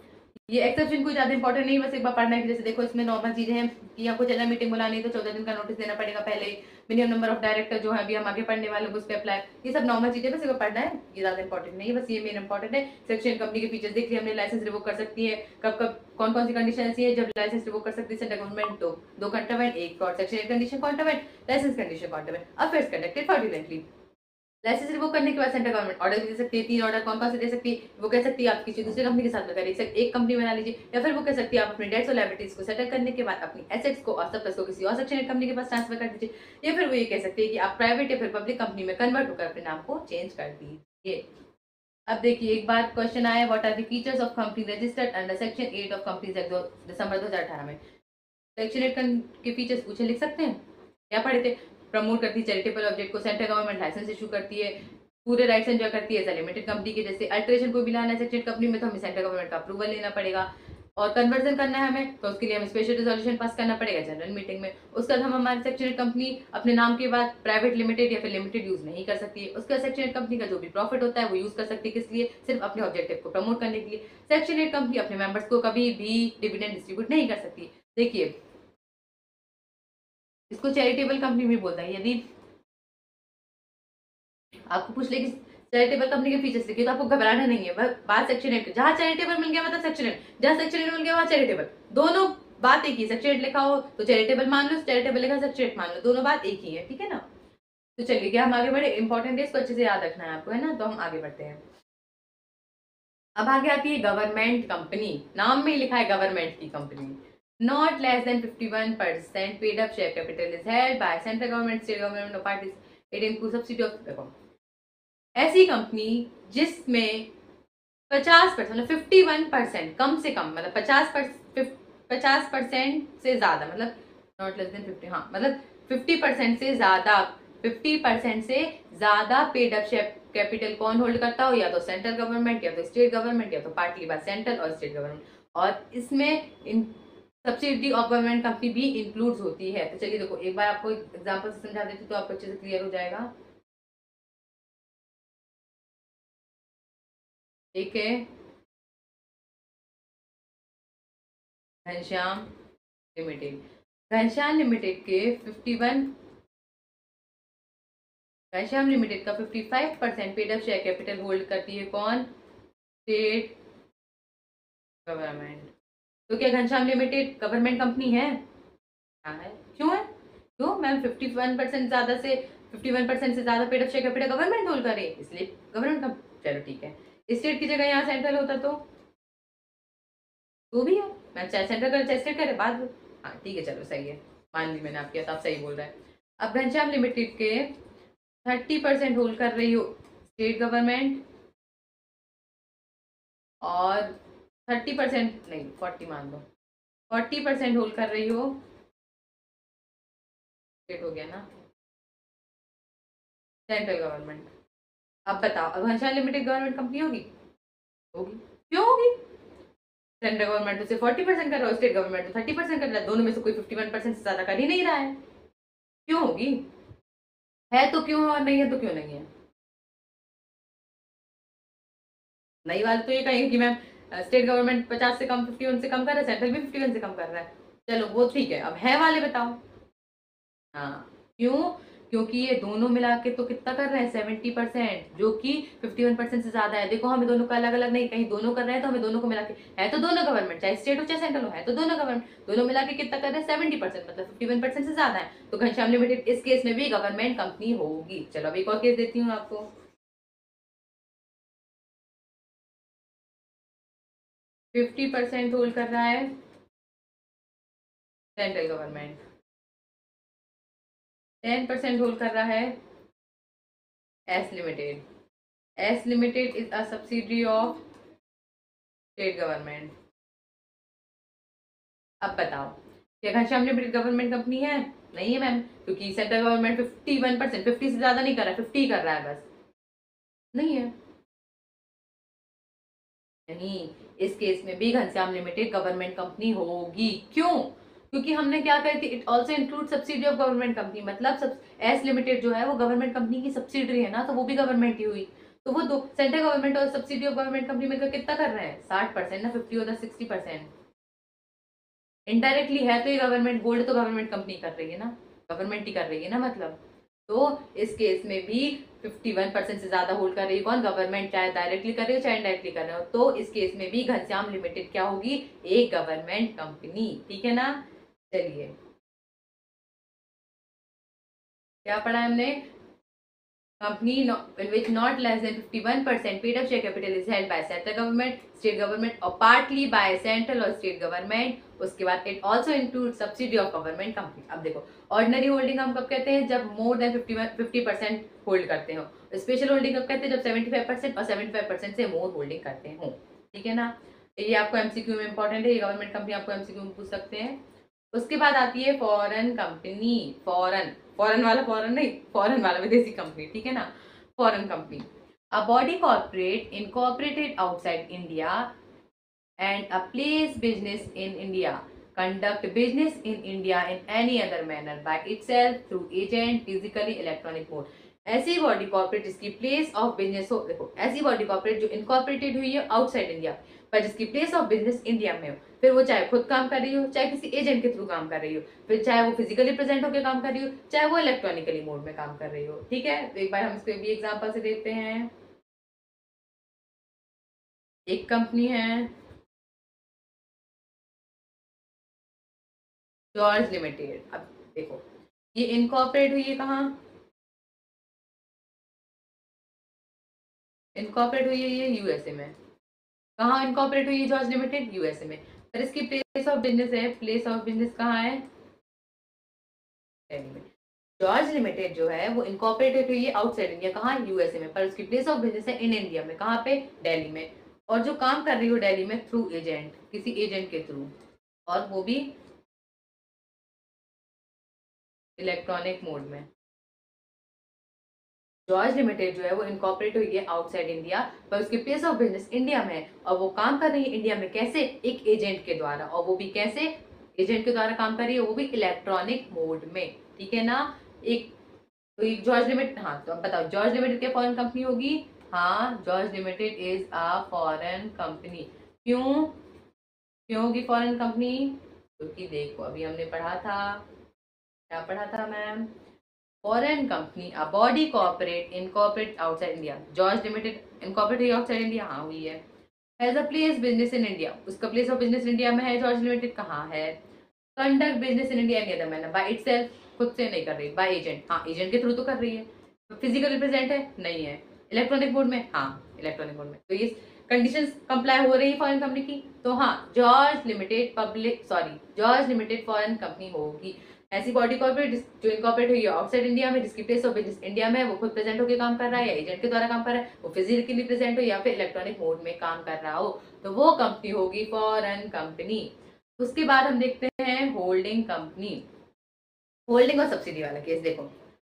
ये एक्सेप्शन कोई ज्यादा इंपॉर्टेंट नहीं, बस एक बार पढ़ना है कि जैसे देखो इसमें नॉर्मल चीजें हैं कि आपको जनरल मीटिंग बुलानी है तो 14 दिन का नोटिस देना पड़ेगा पहले, मिनिमम नंबर ऑफ डायरेक्टर जो है अभी हम आगे पढ़ने वाले उस पर अप्लाई, ये सब नॉर्मल चीजें बस एक बार पढ़ना है, ये ज्यादा इंपॉर्टेंट नहीं है, बस ये मेन इंपॉर्टेंट है। सेक्शन कंपनी के फीचर्स देख लिया हमने, लाइसेंस रिवोक कर सकती है कब कब, कौन कौन सी कंडीशन ऐसी है जब लाइसेंस रिवोक कर सकती है सेंट्रल गवर्नमेंट, तो दो कंटरवेंट, एक for section condition contravene, licence condition contravene, affairs conducted fraudulently. Licence revoke करने के बाद सेंट्रल गवर्नमेंट ऑर्डर भी दे सकती है, तीन ऑर्डर कौन कौन से दे सकती है, वो कह सकती है आप किसी दूसरी कंपनी के साथ मिलकर एक कंपनी बना लीजिए, या फिर वो कह सकती है आप अपने डेट्स और लायबिलिटीज को सेटल करने के बाद अपनी एसेट्स को और सरप्लस को किसी और सेक्शन कंपनी के पास ट्रांसफर कर दीजिए, या फिर वो ये कह सकती है कि आप प्राइवेट या फिर पब्लिक कंपनी में कन्वर्ट होकर अपने नाम को चेंज कर दीजिए। अब देखिए एक बार क्वेश्चन आया, what are the features of company registered under section 8 of companies act December 2018 में। सेक्शन 8 के फीचर्स पूछे, लिख सकते हैं, क्या पढ़े थे, प्रमोट करती है चैरिटेबल ऑब्जेक्ट को, सेंट्रल गवर्नमेंट लाइसेंस इशू करती है, पूरे राइट्स एंजॉय करती है लिमिटेड कंपनी के, जैसे अल्ट्रेशन कोई भी लाना है सेक्शन कंपनी में तो हमें सेंट्रल गवर्नमेंट का अप्रूवल लेना पड़ेगा, और कन्वर्जन करना है हमें तो उसके लिए हमें स्पेशल रिजोल्यूशन पास करना पड़ेगा जनरल मीटिंग में। उसके बाद हम हमारी सेक्शन कंपनी अपने नाम के बाद प्राइवेट लिमिटेड या फिर लिमिटेड यूज नहीं कर सकती है। उसके बाद सेक्शन कंपनी का जो भी प्रॉफिट होता है वो यूज कर सकती है, किस लिए, सिर्फ अपने ऑब्जेक्टिव को प्रमोट करने के लिए। सेक्शन 8 कंपनी अपने मेंबर्स को कभी भी डिविडेंड डिस्ट्रीब्यूट नहीं कर सकती। देखिए इसको चैरिटेबल कंपनी भी बोलता है। यदि आपको पूछ ले कि चैरिटेबल कंपनी के फीचर्स लिखिए तो आपको घबराना नहीं है, बात सेक्शन 8, जहां चैरिटेबल मिल गया मतलब सेक्शन 8, जहां सेक्शन 8 मिल गया वहां चैरिटेबल, दोनों बात एक ही। सेक्शन 8 लिखा हो तो चैरिटेबल मान लो, चैरिटेबल लिखा सेक्शन 8 मान लो, दोनों बात एक ही है, ठीक है ना। तो चलिए क्या हम आगे बढ़े, इंपॉर्टेंट है, इसको अच्छे से याद रखना है आपको, है ना, तो हम आगे बढ़ते हैं। अब आगे आती है गवर्नमेंट कंपनी, नाम में ही लिखा है गवर्नमेंट की company. Not less than 51% paid up share capital is held by central government, state government or parties. It includes subsidy of the ऐसी कंपनी जिसमें 50% मतलब 51%, कम से कम मतलब 50% से ज्यादा, मतलब नॉट लेस देन 50, हाँ मतलब 50% से ज्यादा, 50% से ज्यादा पेड अप शेयर कैपिटल कौन होल्ड करता हो, या तो सेंट्रल गवर्नमेंट या तो स्टेट गवर्नमेंट या तो पार्टली बाय सेंट्रल और स्टेट गवर्नमेंट, और इसमें इन सब्सिडी ऑफ गवर्नमेंट कंपनी भी इंक्लूड्स होती है। तो चलिए देखो एक बार आपको एग्जांपल से समझा देती तो आपको अच्छे से क्लियर हो जाएगा। एक है घनश्याम लिमिटेड, घनश्याम लिमिटेड के 51, घनश्याम लिमिटेड का 55% paid up share capital hold करती है कौन, स्टेट गवर्नमेंट। तो क्या घनश्याम लिमिटेड गवर्नमेंट कंपनी है, हाँ है, क्यों है, क्यों मैम, 51% ज्यादा से 51% से ज्यादा paid up share capital government hold करे इसलिए गवर्नमेंट का, चलो ठीक है। स्टेट की जगह यहाँ सेंट्रल होता तो भी है, मैं चाहे सेंट्रल करे चाहे स्टेट करे बात, हाँ ठीक है चलो सही है, मान ली मैंने आपके, आप सही बोल रहे हैं। अब घनश्याम लिमिटेड के 30% होल्ड कर रही हो स्टेट गवर्नमेंट, और 30% नहीं 40 मान लो, 40% होल्ड कर रही हो, स्टेट हो गया ना, सेंट्रल गवर्नमेंट। अब बताओ, अब घनश्याम लिमिटेड गवर्नमेंट कंपनी होगी, होगी, क्यों होगी, सेंट्रल गवर्नमेंट तो सिर्फ 40% कर रहा है, स्टेट गवर्नमेंट तो 30% कर रहा है, दोनों में से कोई 51% से ज्यादा कर ही नहीं रहा है, क्यों होगी, है तो क्यों और नहीं है तो क्यों नहीं है। नई वाले तो ये कहेंगे कि मैम स्टेट गवर्नमेंट 50 से कम 51 से कम कर रहा है, सेंट्रल भी 51 से कम कर रहा है। चलो वो ठीक है, अब है वाले बताओ। हाँ, क्यों? क्योंकि ये दोनों मिला के तो कितना कर रहे हैं 70%, जो कि 51% से ज्यादा है। देखो हमें दोनों का अलग अलग नहीं, कहीं दोनों कर रहे हैं तो हमें दोनों को मिला के, है तो दोनों गवर्नमेंट, चाहे स्टेट हो चाहे सेंट्रल हो, है तो दोनों गवर्नमेंट, दोनों मिला के कितना कर रहे हैं 70%, मतलब 51% से ज्यादा है। तो घनश्याम लिमिटेड इस केस में भी गवर्नमेंट कंपनी होगी। चलो अब एक और केस देती हूँ आपको। 50% होल्ड कर रहा है सेंट्रल गवर्नमेंट, 10% होल्ड कर रहा है S limited. S limited is a subsidiary of state government. अब बताओ, क्या घनश्याम लिमिटेड गवर्नमेंट कंपनी है? नहीं है मैम, क्योंकि सेंट्रल गवर्नमेंट 51%, 50 से ज्यादा नहीं कर रहा है, 50 कर रहा है बस। नहीं है। नहीं, इस केस में भी घनश्याम लिमिटेड गवर्नमेंट कंपनी होगी। क्यों? क्योंकि हमने क्या कही थी, it also include subsidy of government company, मतलब सब एस लिमिटेड जो है वो गवर्नमेंट कंपनी की सब्सिडरी है ना, तो वो भी गवर्नमेंट ही हुई। तो वो दो सेंट्रल गवर्नमेंट और सब्सिडी ऑफ गवर्नमेंट कंपनी मिलकर कितना कर रहे हैं 60% ना, 50 और 60%। इनडायरेक्टली है तो ये गवर्नमेंट, गोल्ड तो गवर्नमेंट कंपनी कर रही है ना, गवर्नमेंट ही कर रही है ना मतलब। तो इस केस में भी 51% से ज्यादा होल्ड कर रही है कौन? गवर्नमेंट, चाहे डायरेक्टली कर रही हो चाहे इनडायरेक्टली कर रहे हो। तो इस केस में भी घनश्याम लिमिटेड क्या होगी? एक गवर्नमेंट कंपनी। ठीक है ना? चलिए, क्या पढ़ा है हमने? company in which not less than 51% paid up share capital is held by central government, state government or partly by central or state government. उसके बाद it also includes subsidy of government company. अब देखो, ordinary holding हम कब कहते हैं? जब more than 50% hold करते हो। स्पेशल होल्डिंग कब कहते हैं? जब 75% और 75% से मोर होल्डिंग करते हो। ठीक है ना? ये आपको एमसीक्यू में इंपॉर्टेंट है, ये गवर्नमेंट कंपनी आपको एमसीक्यू में पूछ सकते हैं। उसके बाद आती है फॉरेन कंपनी। फॉरेन, फॉरेन वाला फॉरेन नहीं, फॉरेन वाला विदेशी कंपनी। ठीक है ना? Foreign company, a body corporate incorporated outside India and a place business in India, conduct business in India in any other manner by itself through agent physically electronic mode. ऐसी body corporate जिसकी place of business हो, देखो ऐसी body corporate जो incorporated हुई है outside India पर जिसकी प्लेस ऑफ बिजनेस इंडिया में हो, फिर वो चाहे खुद काम कर रही हो चाहे किसी एजेंट के थ्रू काम कर रही हो, फिर चाहे वो फिजिकली प्रेजेंट होकर काम कर रही हो चाहे वो इलेक्ट्रॉनिकली मोड में काम कर रही हो। ठीक है, तो एक बार हम इसको भी एग्जाम्पल से देखते हैं। एक कंपनी है जॉर्ज लिमिटेड। अब देखो, ये इनकॉर्पोरेट हुई है कहाँ? इनकॉर्पोरेट हुई है ये यूएसए में। कहाँ इनकॉर्पोरेट हुई है जॉर्ज लिमिटेड? यूएसए में। पर इसकी प्लेस ऑफ बिजनेस है, प्लेस ऑफ बिजनेस कहाँ है? दिल्ली में। जॉर्ज लिमिटेड जो है वो इनकॉर्पोरेटेड हुई है आउटसाइड इंडिया, कहाँ? यूएसए में। पर उसकी प्लेस ऑफ बिजनेस है इन इंडिया में, कहाँ पे? दिल्ली में। और जो काम कर रही हो दिल्ली में थ्रू एजेंट, किसी एजेंट के थ्रू, और वो भी इलेक्ट्रॉनिक मोड में। जॉर्ज लिमिटेड जो है वो इनकॉर्पोरेट हुई है आउटसाइड इंडिया पर उसकी प्लेस ऑफ बिजनेस इंडिया में है, और वो काम कर रही है इंडिया में कैसे? एक एजेंट के द्वारा, और वो भी कैसे? एजेंट के द्वारा काम कर रही है, वो भी इलेक्ट्रॉनिक मोड में। ठीक है ना? एक, तो एक जॉर्ज लिमिटेड, हाँ तो अब बताओ जॉर्ज लिमिटेड क्या फॉरेन कंपनी होगी? हाँ, George limited is a foreign company. क्यों? क्यों होगी फॉरेन कंपनी? क्योंकि देखो अभी हमने पढ़ा था, क्या पढ़ा था ma'am? Foreign company a body corporate incorporate outside India. George limited incorporate हुई आउटसाइड इंडिया, हाँ हुई है। As a place business in India, उसका प्लेस ऑफ बिजनेस इंडिया में है। जॉर्ज लिमिटेड कहाँ है? Conduct business in India any other manner, by itself, खुद से नहीं कर रही, बाय एजेंट, हाँ एजेंट के थ्रू तो कर रही है। फिजिकली प्रेजेंट है? नहीं है। इलेक्ट्रॉनिक मोड में? हाँ इलेक्ट्रॉनिक मोड में। तो ये कंडीशंस कंप्लाई हो रही है फॉरेन कंपनी की, तो हाँ George limited public, sorry George limited foreign company होगी। ऐसी बॉडी कॉर्पोरेट जो इनकॉर्पोरेट हुई है आउटसाइड इंडिया में, जिसकी प्लेस ऑफ बिजनेस इंडिया में है, वो खुद प्रेजेंट होकर काम कर रहा है या एजेंट के द्वारा काम कर रहा है, वो फिजिकली प्रेजेंट हो या फिर इलेक्ट्रॉनिक मोड में काम कर रहा हो, तो वो कंपनी होगी फॉरेन कंपनी। उसके बाद हम देखते हैं होल्डिंग कंपनी। होल्डिंग और सब्सिडी वाला केस देखो,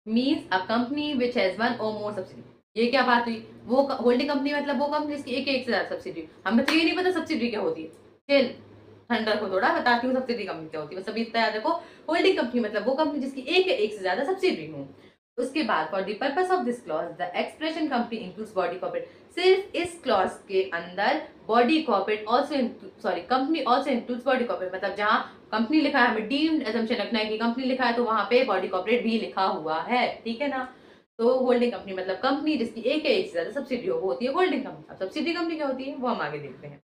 means a company which has one और मोर सब्सिडी। ये क्या बात हुई? वो होल्डिंग कंपनी मतलब वो कंपनी जिसकी एक से ज्यादा सब्सिडी। हमें तो ये नहीं पता सब्सिडी क्या होती है, चल ठंडर को थोड़ा बताती हूँ सब्सिडी कंपनी क्या होती है, बस अभी इतना याद रखो। होल्डिंग कंपनी मतलब वो कंपनी जिसकी एक से ज्यादा सब्सिडी हो। उसके बाद for the purpose of this clause the expression company includes body corporate, सिर्फ इस क्लॉज के अंदर body corporate also company also includes body corporate, मतलब जहां कंपनी लिखा है हमें डीम्ड एजम्पशन रखना है कि कंपनी लिखा है तो वहां पे बॉडी कॉर्पोरेट भी लिखा हुआ है, ठीक है ना। तो होल्डिंग कंपनी मतलब कंपनी जिसकी एक या एक से ज्यादा सब्सिडी हो, वो होती है होल्डिंग कंपनी। अब सब्सिडी कंपनी क्या होती है वो हम आगे देखते हैं।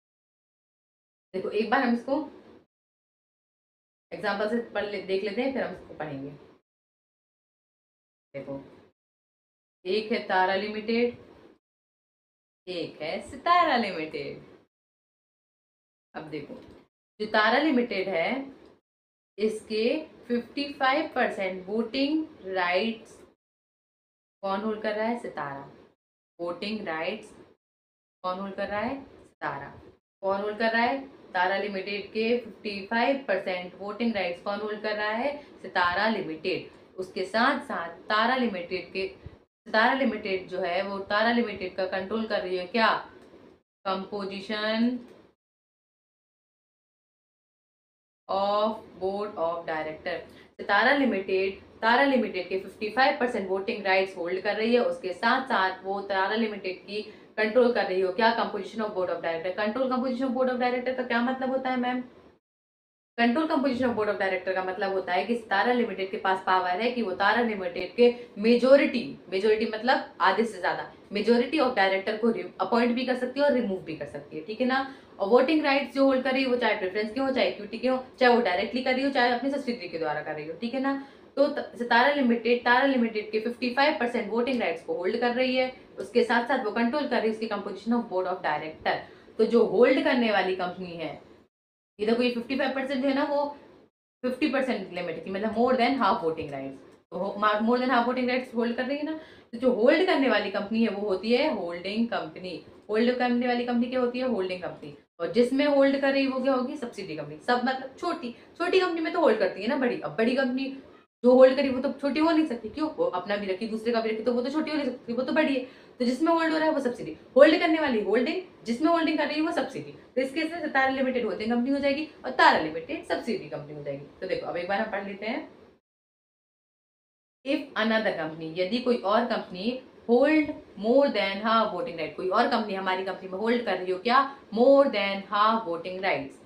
देखो एक बार हम इसको एग्जाम्पल से देख लेते हैं, फिर हम इसको पढ़ेंगे। देखो एक है तारा लिमिटेड, एक है सितारा लिमिटेड। अब देखो जो तारा लिमिटेड है इसके 55% वोटिंग राइट्स कौन होल्ड कर रहा है? सितारा। वोटिंग राइट्स कौन होल्ड कर रहा है? सितारा। कौन होल्ड कर रहा है? तारा लिमिटेड के 55% वोटिंग राइट्स कौन होल्ड कर रहा है? सितारा लिमिटेड। उसके साथ साथ तारा लिमिटेड जो है वो तारा लिमिटेड का कंट्रोल कर रही है क्या? Composition of board of director. Tara limited के 55% वोटिंग राइट्स होल्ड कर रही है, उसके साथ साथ वो तारा लिमिटेड की कंट्रोल कर रही हो क्या? Composition of board of director. Control composition of board of director का क्या मतलब होता है ma'am? Control composition of board of director का मतलब होता है कि तारा लिमिटेड के पास पावर है कि वो तारा लिमिटेड के मेजोरिटी मतलब आधे से ज्यादा मेजोरिटी ऑफ डायरेक्टर को अपॉइंट भी कर सकती है और रिमूव भी कर सकती है, ठीक है ना। और वोटिंग राइट्स जो होल्ड कर रही है वो चाहे प्रेफरेंस के हो, चाहे इक्विटी के हो, चाहे वो डायरेक्टली कर रही हो, चाहे अपनी सब्सिडरी के द्वारा कर रही हो, ठीक है ना। तो तारा लिमिटेड के 55% वोटिंग राइट्स को होल्ड कर रही है, उसके साथ साथ वो कंट्रोल कर रही है उसकी composition of board of director. तो जो होल्ड करने वाली कंपनी है, ये देखो ये 55% जो है ना वो 50% लिमिट थी, मतलब more than half voting rights. तो more than half voting rights hold कर रही है ना। तो जो होल्ड करने वाली कंपनी है वो होती है होल्डिंग कंपनी। होल्ड करने वाली कंपनी क्या होती है? Holding company. और जिसमें होल्ड कर रही है वो क्या होगी? Subsidy company. सब मतलब छोटी छोटी कंपनी में तो होल्ड करती है ना बड़ी। अब बड़ी कंपनी जो होल्ड करी वो तो छोटी हो नहीं सकती, क्यों? वो अपना भी रखी दूसरे का भी रखी तो वो तो छोटी हो नहीं सकती, वो तो बड़ी है। तो जिसमें होल्ड हो रहा है वो सब्सिडी, होल्ड करने वाली होल्डिंग, जिसमें होल्डिंग कर रही है वो सब्सिडी। तो इस केस में तारा लिमिटेड होल्डिंग कंपनी हो जाएगी और तारा लिमिटेड सब्सिडी कंपनी हो जाएगी। तो देखो अब एक बार हम पढ़ लेते हैं। इफ अनदर कंपनी, यदि कोई और कंपनी होल्ड मोर देन हाफ वोटिंग राइट, कोई और कंपनी हमारी कंपनी में होल्ड कर रही हो क्या? मोर देन हाफ वोटिंग राइट्स,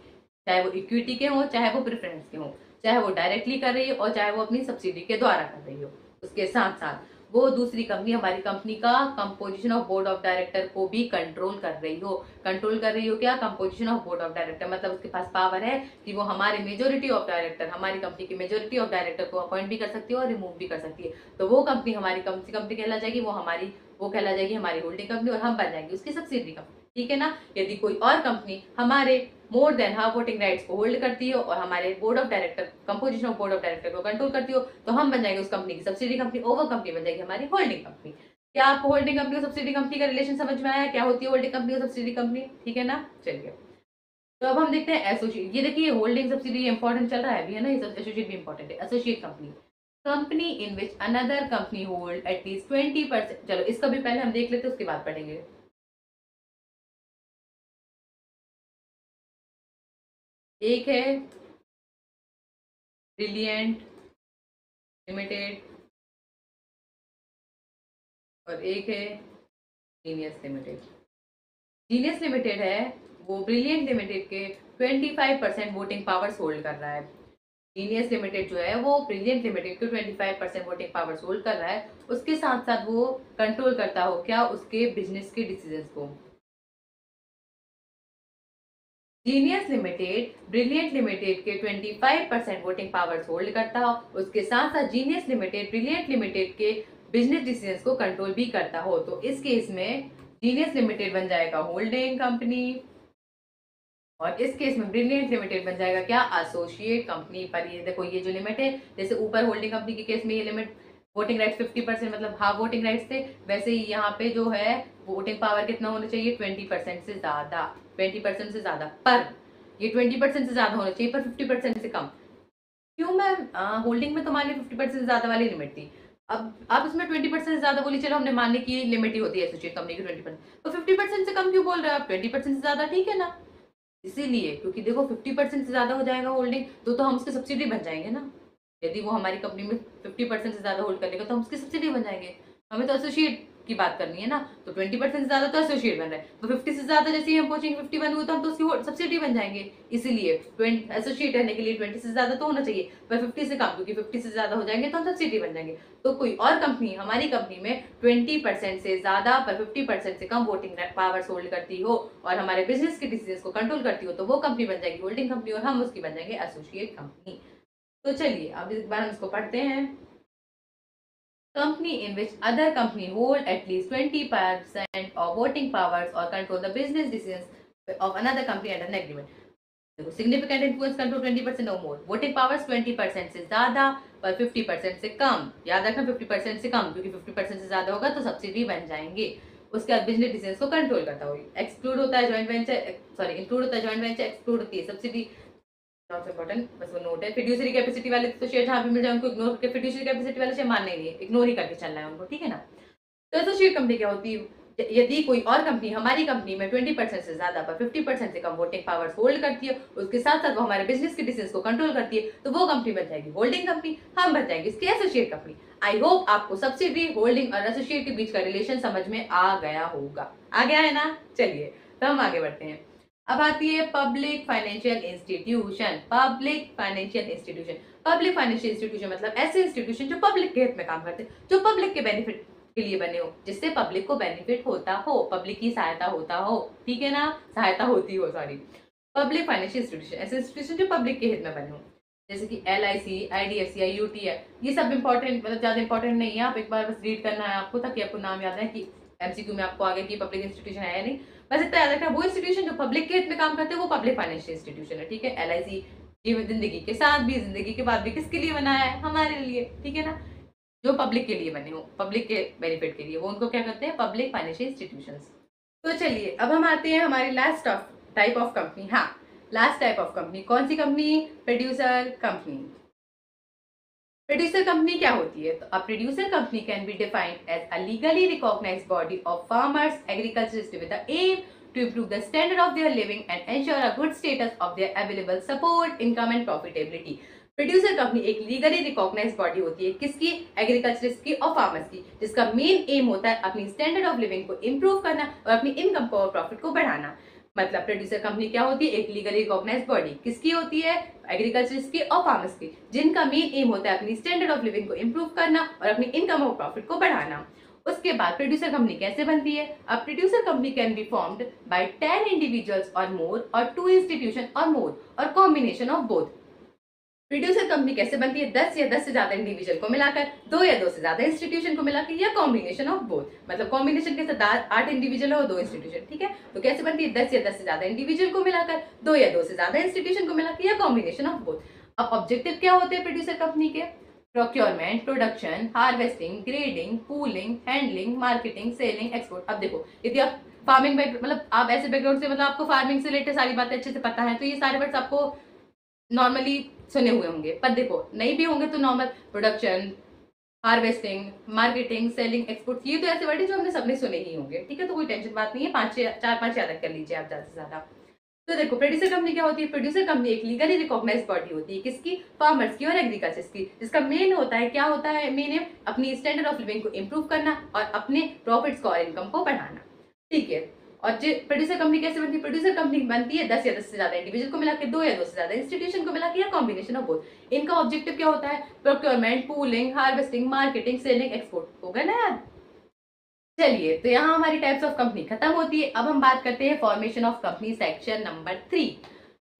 चाहे वो इक्विटी के हो, चाहे वो प्रेफरेंस के हो, चाहे वो डायरेक्टली कर रही हो और चाहे वो अपनी सब्सिडी के द्वारा कर रही हो। उसके साथ साथ वो दूसरी कंपनी हमारी कंपनी का composition of board of director को भी कंट्रोल कर रही हो। कंट्रोल कर रही हो क्या? Composition of board of director, मतलब उसके पास पावर है कि वो हमारे मेजोरिटी ऑफ डायरेक्टर, हमारी कंपनी की मेजोरिटी ऑफ डायरेक्टर को अपॉइंट भी कर सकती है और रिमूव भी कर सकती है। तो वो कंपनी हमारी कंपनी कहला जाएगी, वो कहला जाएगी हमारी होल्डिंग कंपनी और हम बन जाएंगे उसकी सब्सिडरी कंपनी, ठीक है ना। यदि कोई और कंपनी हमारे मोर देन हाफ वोटिंग राइट्स को होल्ड करती हो और हमारे board of director composition of board of director को कंट्रोल करती हो तो हम बन जाएंगे उस कंपनी की सब्सिडी कंपनी और वो कंपनी बन जाएगी हमारी होल्डिंग कंपनी। क्या आपको होल्डिंग कंपनी और सब्सिडी कंपनी का रिलेशन समझ में आया? क्या होती है होल्डिंग कंपनी और सब्सिडी कंपनी, ठीक है ना। चलिए तो अब हम देखते हैं एसोसिएट। ये देखिए होल्डिंग सब्सिडी इंपॉर्टेंट चल रहा है अभी, है ना। ये एसोसिएट भी इंपॉर्टेंट है। एसोसिएट कंपनी इन विच अनदर कंपनी होल्ड एटलीस्ट 20%। चलो इसका भी पहले हम देख लेते हैं उसके बाद पढ़ेंगे। एक है ब्रिलियंट लिमिटेड और एक है जीनियस लिमिटेड। जीनियस लिमिटेड है वो ब्रिलियंट लिमिटेड के 25% वोटिंग पावर्स होल्ड कर रहा है। जीनियस लिमिटेड जो है वो ब्रिलियंट लिमिटेड के 25% वोटिंग पावर्स होल्ड कर रहा है, उसके साथ साथ वो कंट्रोल करता हो क्या? उसके बिजनेस के डिसीजंस को। जीनियस लिमिटेड ब्रिलियंट लिमिटेड के 25% वोटिंग पावर्स होल्ड करता हो, उसके साथ साथ जीनियस लिमिटेड ब्रिलियंट लिमिटेड के बिजनेस डिसीजंस को कंट्रोल भी करता हो। तो इस केस में जीनियस लिमिटेड बन जाएगा होल्डिंग कंपनी और इस केस में ब्रिलियंट लिमिटेड बन जाएगा क्या? Associate company. पर ये देखो ये जो लिमिट है, जैसे ऊपर होल्डिंग कंपनी के केस में ये लिमिट वोटिंग राइट्स 50% मतलब हाफ वोटिंग राइट्स थे, वैसे ही यहाँ पे जो है वोटिंग पावर कितना होना चाहिए? 20% से ज्यादा। 20% से ज्यादा, पर ये 20% से ज्यादा होना चाहिए पर 50% से कम। क्यों मैम? होल्डिंग में तो मान ली 50% से ज्यादा वाली लिमिट थी, अब आप इसमें 20% से ज्यादा बोली, चलो हमने मान ली कि लिमिट ही होती है एसोसिएट कंपनी की 20%, तो 50% से कम क्यों बोल रहे हो आप? 20% से ज्यादा ठीक है ना। इसीलिए क्योंकि देखो 50% से ज्यादा हो जाएगा होल्डिंग तो हम उसके सब्सिडी बन जाएंगे ना, यदि वो हमारी कंपनी में 50% से ज्यादा होल्ड कर लेगा तो हम उसके सब्सिडी बन जाएंगे। हमें तो एसोसिएट की बात करनी है ना, तो 20% से ज्यादा तो एसोसिएट बन रहा है, तो 50 से ज्यादा जैसे ही हम पहुंचेंगे 51 हुए तो हम तो उसकी सब्सिडी बन जाएंगे। इसीलिए एसोसिएट रहने के लिए 20 से ज्यादा तो होना चाहिए, पर 50 से कम, क्योंकि 50 से ज्यादा हो जाएंगे तो हम सब्सिडी बन जाएंगे। तो कोई और कंपनी हमारी कंपनी में 20% से ज्यादा पर 50% से कम वोटिंग पावर्स होल्ड करती हो और हमारे बिजनेस के डिसीजंस को कंट्रोल करती हो, तो वो कंपनी बन जाएगी होल्डिंग कंपनी और हम उसकी बन जाएंगे एसोसिएट कंपनी। तो चलिए अब इस बार हम इसको पढ़ते हैं। Company in which other company hold at least 20% of voting powers or control the business decisions of another company under an agreement. Significant influence control 20% और मोर, वोटिंग पावर्स 20% से ज्यादा पर 50% से कम। याद रखना 50% से कम, क्योंकि 50% से ज्यादा होगा तो सब्सिडी बन जाएंगे। उसके बाद बिजनेस डिसीजंस को कंट्रोल करता हो। एक्सक्लूड होता है जॉइंट वेंचर, सॉरी इंक्लूड होता है जॉइंट वेंचर, एक्सक्लूड होती है सब्सिडी। नॉट इंपॉर्टेंट, बस वो नोट है। फिड्यूसरी कैपेसिटी वाले तो शेयर जहां भी मिल जाए उनको इग्नोर करके, फिड्यूसरी कैपेसिटी वाले शेयर मानना ही नहीं है, इग्नोर ही करके चलना है उनको, ठीक है ना। तो एसोसिएट कंपनी क्या होती है? यदि कोई और कंपनी हमारी कंपनी में 20% से ज्यादा पर 50% से कम वोटिंग पावर्स होल्ड करती है, उसके साथ साथ वो हमारे बिजनेस के डिसीजंस को कंट्रोल करती है, तो वो कंपनी बन जाएगी होल्डिंग कंपनी, हम बन जाएंगे इसकी एसोसिएट कंपनी। आई होप आपको सब्सिडी, होल्डिंग और एसोसिएट के बीच का रिलेशन समझ में आ गया होगा। आ गया है ना? चलिए तो हम आगे बढ़ते हैं। अब आती है public financial institution. Public financial institution, public financial institution मतलब ऐसे इंस्टीट्यूशन जो पब्लिक के हित में काम करते हैं, जो पब्लिक के बेनिफिट के लिए बने हो, जिससे पब्लिक को बेनिफिट होता हो, पब्लिक की सहायता होता हो, ठीक है ना, सहायता होती हो, सॉरी। पब्लिक फाइनेंशियल इंस्टीट्यूशन ऐसे इंस्टीट्यूशन जो पब्लिक के हित में बने हो, जैसे कि LIC, IDFC, IUT है। ये सब इंपॉर्टेंट, मतलब ज्यादा इंपॉर्टेंट नहीं है, आप एक बार बस रीड करना है आपको, ताकि आपको नाम याद है कि MCQ में आपको आगे की पब्लिक इंस्टीट्यूशन है या नहीं। बस इतना याद रखना, वो इंस्टीट्यूशन जो पब्लिक के हित में काम करते हैं वो पब्लिक फाइनेंशियल इंस्टीट्यूशन है, ठीक है। LIC जीवन जिंदगी के साथ भी, जिंदगी के बाद भी किसके लिए बना है? हमारे लिए, ठीक है ना। जो पब्लिक के लिए बने हो, पब्लिक के बेनिफिट के लिए, वो उनको क्या करते हैं? Public financial institutions. तो चलिए अब हम आते हैं हमारी लास्ट टाइप ऑफ कंपनी। हाँ, लास्ट टाइप ऑफ कंपनी कौन सी company? Producer company. Producer company क्या होती है? तो a producer company can be defined as a legally recognised body of farmers, agriculturist with the aim to improve the standard of their living and ensure a good status of their available support, income and profitability. Producer company एक legally recognised body होती है, किसकी? Agriculturist की और farmers की, जिसका main M होता है अपनी स्टैंडर्ड ऑफ लिविंग को इंप्रूव करना और अपनी इनकम को और प्रॉफिट को बढ़ाना। मतलब प्रोड्यूसर कंपनी क्या होती है? एक लीगली रिकॉग्नाइज्ड बॉडी, किसकी होती है? एग्रीकल्चरिस्ट की और फार्मर्स की, जिनका मेन एम होता है अपनी स्टैंडर्ड ऑफ लिविंग को इंप्रूव करना और अपनी इनकम और प्रॉफिट को बढ़ाना। उसके बाद प्रोड्यूसर कंपनी कैसे बनती है? अब producer company can be formed by 10 individuals और मोर और 2 इंस्टीट्यूशन और मोर और combination of both. Producer company कैसे बनती है? 10 या 10 से ज्यादा इंडिविजुअल को मिलाकर, 2 या 2 से ज्यादा इंस्टीट्यूशन को मिलाकर, या कॉम्बिनेशन ऑफ बोथ। मतलब कॉम्बिनेशन के साथ 8 इंडिविजुअल और 2 इंस्टीट्यूशन, ठीक है। तो कैसे बनती है? 10 या 10 से ज्यादा इंडिविजुअल को मिलाकर, 2 या 2 से ज्यादा इंस्टीट्यूशन को मिलाकर, या कॉम्बिनेशन ऑफ बोथ। अब ऑब्जेक्टिव क्या होते हैं प्रोड्यूसर कंपनी के? Procurement, production, harvesting, grading, pooling, handling, marketing, selling, export. अब देखो, यदि आप फार्मिंग मतलब आप ऐसे बैकग्राउंड से, मतलब आपको फार्मिंग से रिलेटेड सारी बातें अच्छे से पता है, तो ये सारे वर्ड्स आपको नॉर्मली सुने हुए होंगे। पर देखो, नहीं भी होंगे तो normal production, harvesting, marketing, selling, export, ये तो ऐसे वर्ड है जो हमने सबने सुने ही होंगे, ठीक है। तो कोई टेंशन बात नहीं है, 4-5 याद कर लीजिए आप ज्यादा से ज्यादा। तो देखो, प्रोड्यूसर कंपनी क्या होती है? प्रोड्यूसर कंपनी एक लीगली रिकॉग्नाइज्ड बॉडी होती है, किसकी? फार्मर्स की और एग्रीकल्चर की, जिसका मेन होता है, क्या होता है मेन है? अपनी स्टैंडर्ड ऑफ लिविंग को इंप्रूव करना और अपने प्रॉफिट्स को और इनकम को बढ़ाना, ठीक है। और प्रोड्यूसर कंपनी कैसे बनती है? प्रोड्यूसर कंपनी बनती है 10 या 10 से ज्यादा इंडिविजुअल को मिलाकर, 2 या 2 से ज्यादा इंस्टीट्यूशन को मिलाकर, या कॉम्बिनेशन ऑफ बोथ। इनका ऑब्जेक्टिव क्या होता है? Procurement, pooling, harvesting, marketing, selling, export. हो गया ना यार? चलिए, तो यहाँ हमारी टाइप्स ऑफ कंपनी खत्म होती है। अब हम बात करते हैं formation of company, section number 3।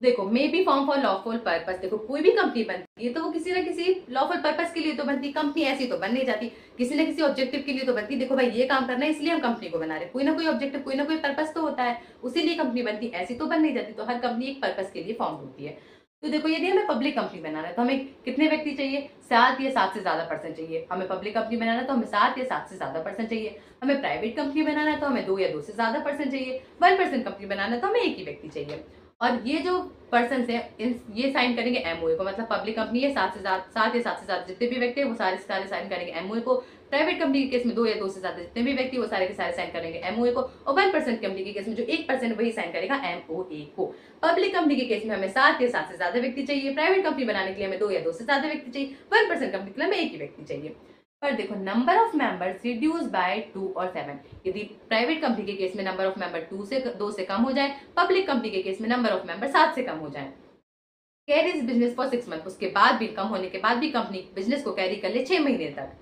देखो, may be form for lawful purpose. देखो, कोई भी कंपनी बनती है तो वो किसी ना किसी लॉफुल पर्पस के लिए तो बनती। कंपनी ऐसी तो बन नहीं जाती, किसी ना किसी ऑब्जेक्टिव के लिए तो बनती। देखो भाई, ये काम करना है इसलिए हम कंपनी को बना रहे, कोई ना कोई ऑब्जेक्टिव, कोई ना कोई पर्पस तो होता है, उसी लिए कंपनी बनती, ऐसी तो बन नहीं जाती। तो हर कंपनी एक पर्पस के लिए फॉर्म होती है। तो देखो, यदि हमें पब्लिक कंपनी बनाना है तो हमें कितने व्यक्ति चाहिए? 7 या 7 से ज्यादा पर्सन चाहिए। हमें पब्लिक कंपनी बनाना है तो हमें 7 या 7 से ज्यादा पर्सन चाहिए। हमें प्राइवेट कंपनी बनाना है तो हमें 2 या 2 से ज्यादा पर्सन चाहिए। 1 पर्सन कंपनी बनाना है तो हमें एक ही व्यक्ति चाहिए। और ये जो पर्सन है, ये साइन करेंगे MOA को, मतलब पब्लिक कंपनी है, 7 या 7 से ज्यादा जितने भी व्यक्ति है वो सारे साइन करेंगे MOA को। प्राइवेट कंपनी के केस में 2 या 2 से ज्यादा जितने भी व्यक्ति वो सारे के सारे साइन करेंगे एमओए को, और 1% कंपनी के केस में जो 1% वही साइन करेगा एमओए को। पब्लिक कंपनी के केस में हमें 7 के 7 से ज्यादा व्यक्ति चाहिए, प्राइवेट कंपनी बनाने के लिए हमें 2 या 2 से ज्यादा व्यक्ति चाहिए, 1% कंपनी के लिए हमें एक ही व्यक्ति चाहिए। पर देखो number of members reduce by 2 और 7, यदि प्राइवेट कंपनी के केस में नंबर ऑफ मेंबर 2 से कम हो जाए, पब्लिक कंपनी के केस में नंबर ऑफ मेंबर 7 से कम हो जाए, कैरीज बिजनेस फॉर 6 मंथ, उसके बाद भी कम होने के बाद भी कंपनी बिजनेस को कैरी कर ले 6 महीने तक,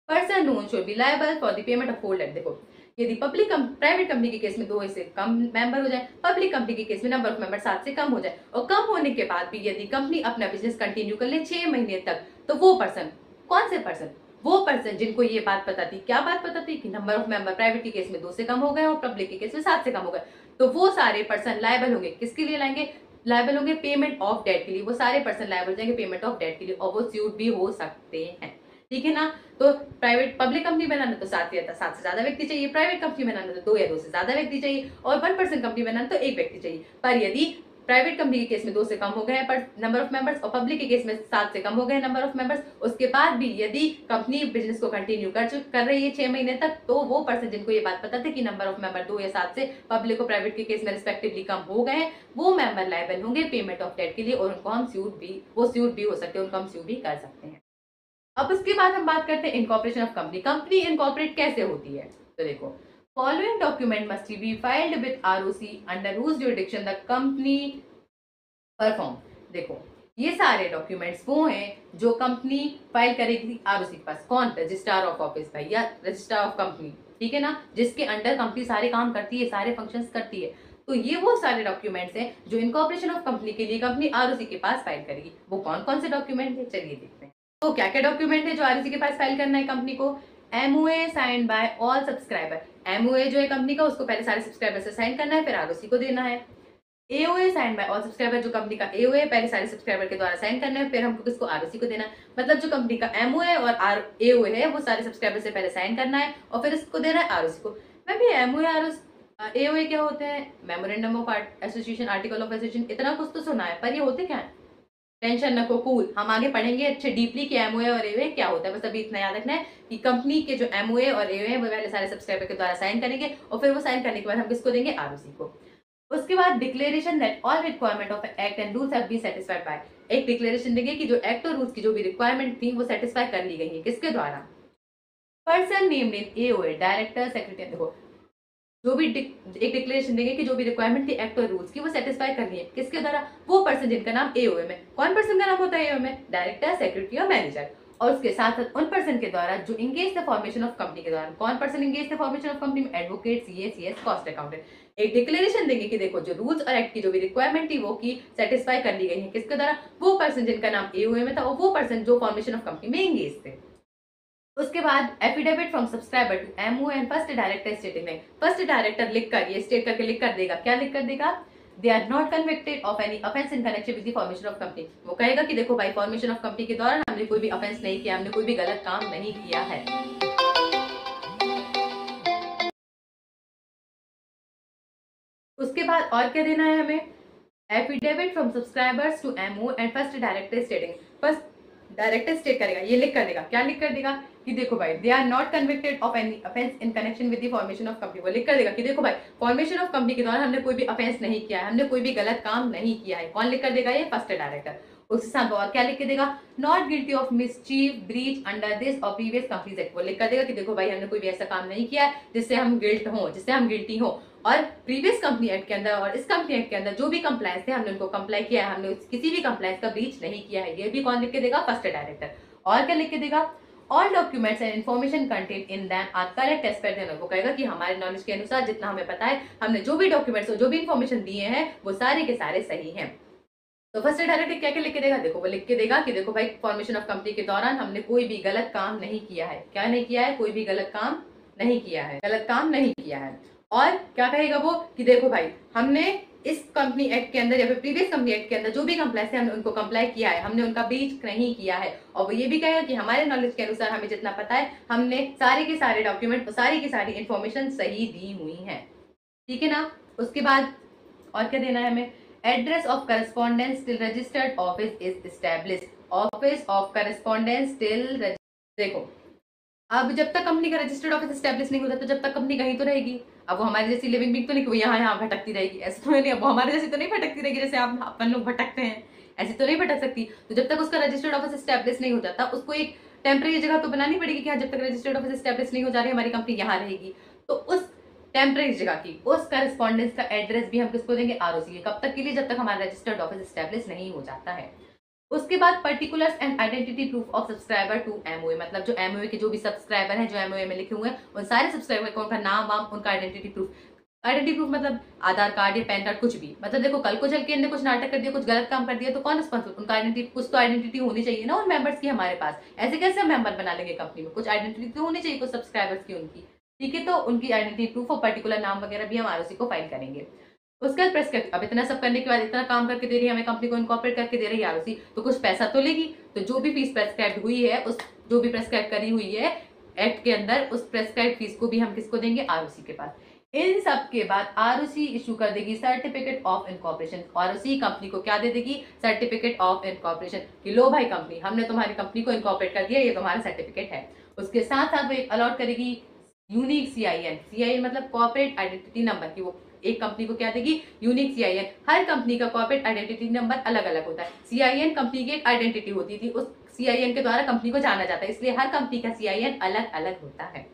person known should be liable for the payment of whole debt. देखो यदि प्राइवेट कंपनी के केस में 2 से कम मेंबर हो जाए, पब्लिक कंपनी के केस में नंबर ऑफ मेंबर 7 से कम हो जाए, और कम होने के बाद भी यदि कंपनी अपना बिजनेस कंटिन्यू कर ले 6 महीने तक, तो वो पर्सन, कौन से पर्सन, वो पर्सन जिनको ये बात पता थी, क्या बात पता थी कि नंबर ऑफ मेंबर प्राइवेट के केस में 2 से कम हो गए और पब्लिक के केस में 7 से कम हो गए, तो वो सारे पर्सन लायबल होंगे, किसके लिए लाएंगे, लायबल होंगे पेमेंट ऑफ डेट के लिए, वो सारे पर्सन लायबल हो जाएंगे पेमेंट ऑफ डेट के लिए, और वो स्यूट भी हो सकते हैं, ठीक है ना। तो पब्लिक कंपनी बनाना तो 7 से ज्यादा व्यक्ति चाहिए, प्राइवेट कंपनी बनाना तो 2 या 2 से ज्यादा व्यक्ति चाहिए, और 1% कंपनी बनाना तो एक व्यक्ति चाहिए। पर यदि प्राइवेट कंपनी के केस में 2 से कम हो गए पर नंबर ऑफ मेंबर्स, और पब्लिक के केस में 7 से कम हो गए नंबर ऑफ मेंबर्स, उसके बाद भी यदि कंपनी बिजनेस को कंटिन्यू कर रही है 6 महीने तक, तो वो पर्सन जिनको ये बात पता थी कि नंबर ऑफ मेंबर 2 या 7 से पब्लिक और प्राइवेट के केस में रिस्पेक्टिवली कम हो गए हैं, वो मेंबर लायबल होंगे पेमेंट ऑफ डेट के लिए, और उनको हम स्यूट भी हो सकते हैं, उनको हम स्यू भी कर सकते हैं। अब उसके बाद हम बात करते हैं incorporation of company. Company incorporate कैसे होती है, तो देखो following document must be filed with ROC under whose jurisdiction the company perform. देखो ये सारे डॉक्यूमेंट्स वो हैं जो कंपनी फाइल करेगी आरओसी के पास, कौन, रजिस्ट्रार ऑफ ऑफिस भाई या रजिस्ट्रार ऑफ कंपनी, ठीक है ना, जिसके अंडर कंपनी सारे काम करती है, सारे फंक्शंस करती है। तो ये वो सारे डॉक्यूमेंट्स हैं जो इनकॉर्पोरेशन ऑफ कंपनी के लिए कंपनी आरओसी के पास फाइल करेगी। वो कौन कौन से डॉक्यूमेंट है, चलिए देखते हैं। तो क्या क्या डॉक्यूमेंट है जो आरओसी के पास फाइल करना है कंपनी को, MOA signed by all subscriber, MOA जो है कंपनी का उसको पहले सारे सब्सक्राइबर से साइन करना है, फिर आरओसी को देना है। AOA sign by all subscriber, जो कंपनी का एओए है पहले सारे सब्सक्राइबर के द्वारा साइन करना है, फिर हमको किसको, आरओसी को देना है। मतलब जो कंपनी का एमओए और एओए है वो सारे सब्सक्राइबर से पहले साइन करना है और फिर इसको देना है आरओसी को। मैं भी एमओए एओए क्या होते हैं, memorandum of association, article of association, इतना कुछ तो सुना है, पर ये होते क्या है, टेंशन नको, कूल, हम आगे पढ़ेंगे अच्छे डीपली कि एमओए और एओए क्या होता है। बस अभी इतना याद रखना है कि कंपनी के जो एमओए और एओए है वो पहले सारे सब्सक्राइबर के द्वारा साइन करेंगे, और फिर वो साइन करने के बाद हम किसको देंगे, आरओसी को। उसके बाद declaration that all requirement of act and rules have been satisfied by, एक डिक्लेरेशन देंगे कि जो एक्ट और रूल्स की जो भी रिक्वायरमेंट थी वो सेटिस्फाई कर ली गई है, किसके द्वारा, person named in AOA, director, secretary. देखो जो भी एक डिक्लेरेशन देंगे कि जो भी रिक्वायरमेंट थी एक्ट और रूल्स की वो सेटिस्फाई करनी है, किसके द्वारा, वो पर्सन जिनका नाम एओए में, कौन पर्सन का नाम होता है एओए में, डायरेक्टर, सेक्रेटरी और मैनेजर। और उसके साथ साथ उन पर्सन के द्वारा जो engage the formation of company के दौरान, कौन person engage the formation of company में, एडवोकेट, सीएस, कॉस्ट अकाउंटेंट। एक डिक्लेरेशन देंगे कि देखो जो रूल्स और एक्ट की जो भी रिक्वायरमेंट थी वो की सेटिस्फाई कर ली गई है, किसके द्वारा, वो पर्सन जिनका नाम एओए में था और वो पर्सन जो फॉर्मेशन ऑफ कंपनी में इंगेज थे। उसके बाद affidavit from subscriber to MOA and first director stating में, फर्स्ट डायरेक्टर लिख कर, ये स्टेट करके लिख कर देगा, क्या लिख कर देगा, they are not convicted of any offence in connection with the formation of company. वो कहेगा कि देखो भाई फॉर्मेशन ऑफ कंपनी के दौरान हमने कोई भी ऑफेंस नहीं किया, हमने कोई भी गलत काम नहीं किया है। उसके बाद और क्या देना है हमें, affidavit from subscribers to MO and first director stating, first director state करेगा, ये लिख कर देगा, क्या लिख कर देगा कि देखो भाई they are not convicted of any offence in connection with the formation of company. वो लिख कर देगा कि देखो भाई फॉर्मेशन ऑफ कंपनी के दौरान हमने कोई भी ऑफेंस नहीं किया है, हमने कोई भी गलत काम नहीं किया है। कौन लिख कर देगा, ये फर्स्ट डायरेक्टर। उसके साथ और क्या लिख के देगा, not guilty of mischief breach under this और प्रीवियस कंपनीज एक्ट। वो लिख कर देगा कि देखो भाई हमने कोई भी ऐसा काम नहीं किया है जिससे हम गिल्टी हो, और प्रीवियस कंपनी एक्ट के अंदर और इस कंपनी एक्ट के अंदर जो भी कंप्लायंस थे हमने उनको कंप्लाई किया है, हमने किसी भी कंप्लायंस का ब्रीच नहीं किया है। ये भी कौन लिख के देगा, फर्स्ट डायरेक्टर। और क्या लिख के देगा, all documents and information contain in them are correct as per there. वो कहेगा कि हमारे नॉलेज के अनुसार जितना हमें पता है, हमने जो भी डॉक्यूमेंट्स और जो भी इन्फॉर्मेशन दिए हैं वो सारे के सारे सही हैं। तो फर्स्ट डायरेक्टर क्या क्या लिख के देगा, देखो वो लिख के देगा कि देखो भाई फॉर्मेशन ऑफ कंपनी के दौरान हमने कोई भी गलत काम नहीं किया है। क्या नहीं किया है, कोई भी गलत काम नहीं किया है, गलत काम नहीं किया है। और क्या कहेगा वो कि देखो भाई हमने इस कंपनी एक्ट के अंदर या फिर प्रीवियस कंपनी एक्ट के अंदर जो भी कंप्लायंस है हमने उनको कंप्लाई किया है, हमने उनका ब्रीच नहीं किया है। और वो ये भी कहेगा कि हमारे नॉलेज के अनुसार हमें जितना पता है हमने सारे के सारे डॉक्यूमेंट, सारी की सारी इन्फॉर्मेशन सही दी हुई है, ठीक है ना। उसके बाद और क्या देना है हमें, address of correspondence till registered office is established, office of correspondence till. देखो अब जब तक कंपनी का रजिस्टर्ड ऑफिस स्टैब्लिश नहीं होता तो जब तक कंपनी कहीं तो रहेगी। अब वो हमारी जैसी लिविंग बीइंग तो नहीं कि वो यहाँ यहाँ भटकती रहेगी, ऐसा तो नहीं। अब वो हमारे जैसी तो नहीं भटकती रहेगी जैसे आप अपन लोग भटकते हैं, ऐसे तो नहीं भटक सकती। तो जब तक उसका रजिस्टर्ड ऑफिस स्टैब्लिश नहीं हो जाता उसको एक टेम्परेरी जगह तो बनानी पड़ेगी कि हाँ, जब तक रजिस्टर्ड ऑफिस स्टैब्लिश नहीं हो जा रही हमारी कंपनी यहाँ रहेगी, तो उस टेम्परेरी जगह की उस करस्पॉन्डेंस का एड्रेस भी हम किसको देंगे, आरओसी। कब तक के लिए, जब तक हमारा रजिस्टर्ड ऑफिस स्टैब्लिश नहीं हो जाता है। उसके बाद particulars and identity proof of subscriber to MOA, मतलब जो एमओए के जो भी सब्सक्राइबर हैं जो एमओए में लिखे हुए हैं उन सारे सब्सक्राइबर को उनका नाम वाम उनका आइडेंटिटी प्रूफ। आइडेंटिटी प्रूफ मतलब आधार कार्ड या पैन कार्ड कुछ भी, मतलब देखो कल को चल के इनने कुछ नाटक कर दिया, कुछ गलत काम कर दिया तो कौन रिस्पॉन्सिबल, उनका आइडेंटिटी, कुछ तो आइडेंटिटी होनी चाहिए ना उन मेंबर्स की हमारे पास। ऐसे कैसे हम मेंबर बना लेंगे कंपनी में, कुछ आइडेंटिटी तो होनी चाहिए कुछ सब्सक्राइबर्स की उनकी, ठीक है। तो उनकी आइडेंटिटी प्रूफ और पर्टिकुलर नाम वगैरह भी हम आरओसी को फाइल करेंगे। उसके बाद प्रेस, अब इतना सब करने के बाद इतना काम करके दे रही है हमें कंपनी को, इनकॉर्पोरेट करके दे रही है आरओसी, तो कुछ पैसा तो लेगी। तो जो भी फीस प्रेस्क्राइब हुई है, उस जो भी प्रेस्क्राइब करी हुई है एक्ट के अंदर, उस प्रेस्क्राइब फीस को भी हम किसको देंगे, आरओसी के पास। इन सब के बाद आरओसी इशू कर देगी certificate of incorporation. ROC company को क्या दे देगी, सर्टिफिकेट ऑफ इनकॉर्पोरेशन, कि लो भाई कंपनी, हमने तुम्हारी कंपनी को इनकॉर्पोरेट कर दिया, ये तुम्हारा सर्टिफिकेट है। उसके साथ साथ वो एक अलॉट करेगी यूनिक सीआईएन, सीआईएन मतलब कॉर्पोरेट आइडेंटिटी नंबर, की वो एक कंपनी को क्या देगी, यूनिक सीआईएन। हर कंपनी का कॉर्पोरेट आइडेंटिटी नंबर अलग अलग होता है। सीआईएन कंपनी की एक आइडेंटिटी होती थी, उस सीआईएन के द्वारा कंपनी को जाना जाता है, इसलिए हर कंपनी का सीआईएन अलग अलग होता है।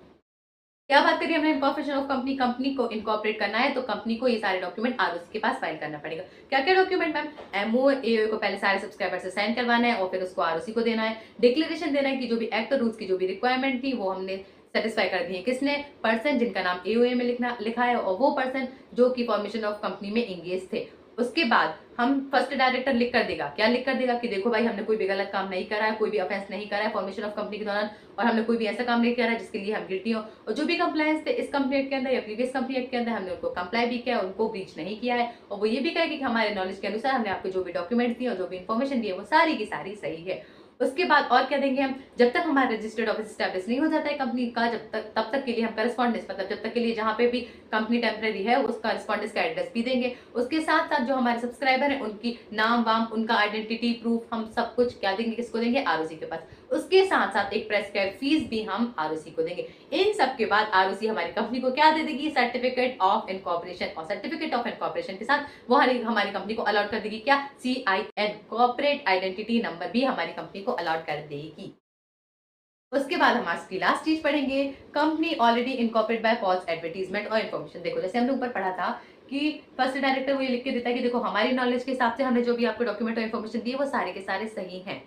क्या बात करिए हमने इनकॉर्पोरेशन ऑफ कंपनी, कंपनी को इनकॉर्पोरेट करना है तो कंपनी को ये सारे डॉक्यूमेंट आरओसी के पास फाइल करना पड़ेगा। क्या क्या डॉक्यूमेंट मैम, एमओ एओए को पहले सारे सब्सक्राइबर से साइन करवाना है और फिर उसको आरओसी को देना है। डिक्लेरेशन देना है कि जो भी एक्ट और रूल्स की जो भी रिक्वायरमेंट थी वो हमने सेटिस्फाई कर दी है। किसने, पर्सन जिनका नाम एओए में लिखा है और वो पर्सन जो की फॉर्मेशन ऑफ कंपनी में एंगेज थे। उसके बाद हम फर्स्ट डायरेक्टर लिख कर देगा, क्या लिख कर देगा कि देखो भाई हमने कोई भी गलत काम नहीं करा है, कोई भी ऑफेंस नहीं करा है फॉर्मेशन ऑफ कंपनी के दौरान, और हमने कोई भी ऐसा काम नहीं करा है जिसके लिए हम गिल्टी हो, और जो भी कंप्लायंस थे इस कंपनी एक्ट के अंदर या प्रीवियस कंपनी एक्ट के अंदर हमने उनको कंप्लाई भी किया, उनको ब्रीच नहीं किया है। और वो ये भी कहेगी कि हमारे नॉलेज के अनुसार हमने आपको जो भी डॉक्यूमेंट दिए और जो भी इन्फॉर्मेशन दी है वो सारी की सारी सही है। उसके बाद और क्या देंगे हम, जब तक हमारा रजिस्टर्ड ऑफिस स्टैब्लिश नहीं हो जाता है कंपनी का, जब तक तब तक के लिए हम करस्पॉन्डेंस, मतलब जब तक के लिए जहाँ पे भी कंपनी टेम्परेरी है उस करस्पॉन्डेंस का एड्रेस भी देंगे। उसके साथ साथ जो हमारे सब्सक्राइबर हैं उनकी नाम वाम उनका आइडेंटिटी प्रूफ हम सब कुछ क्या देंगे, किसको देंगे, आरओसी के पास। उसके साथ साथ एक प्रेस्क्राइब फीस भी हम आरओसी को देंगे। इन सब के बाद आरओसी हमारी कंपनी को क्या दे देगी, सर्टिफिकेट ऑफ इनकॉर्पोरेशन, और सर्टिफिकेट ऑफ इनकॉर्पोरेशन के साथ वो हमारी कंपनी को अलॉट कर देगी क्या, सीआईएन, कॉर्पोरेट आइडेंटिटी नंबर भी हमारी कंपनी को अलॉट कर देगी। उसके बाद हम आज की लास्ट चीज पढ़ेंगे, company already incorporate by false advertisement और इन्फॉर्मेशन। देखो जैसे हमने ऊपर पढ़ा था कि फर्स्ट डायरेक्टर वो ये लिख के देता है कि देखो हमारी नॉलेज के हिसाब से हमने जो भी आपको डॉक्यूमेंट और इन्फॉर्मेशन दी है वो सारे के सारे सही हैं।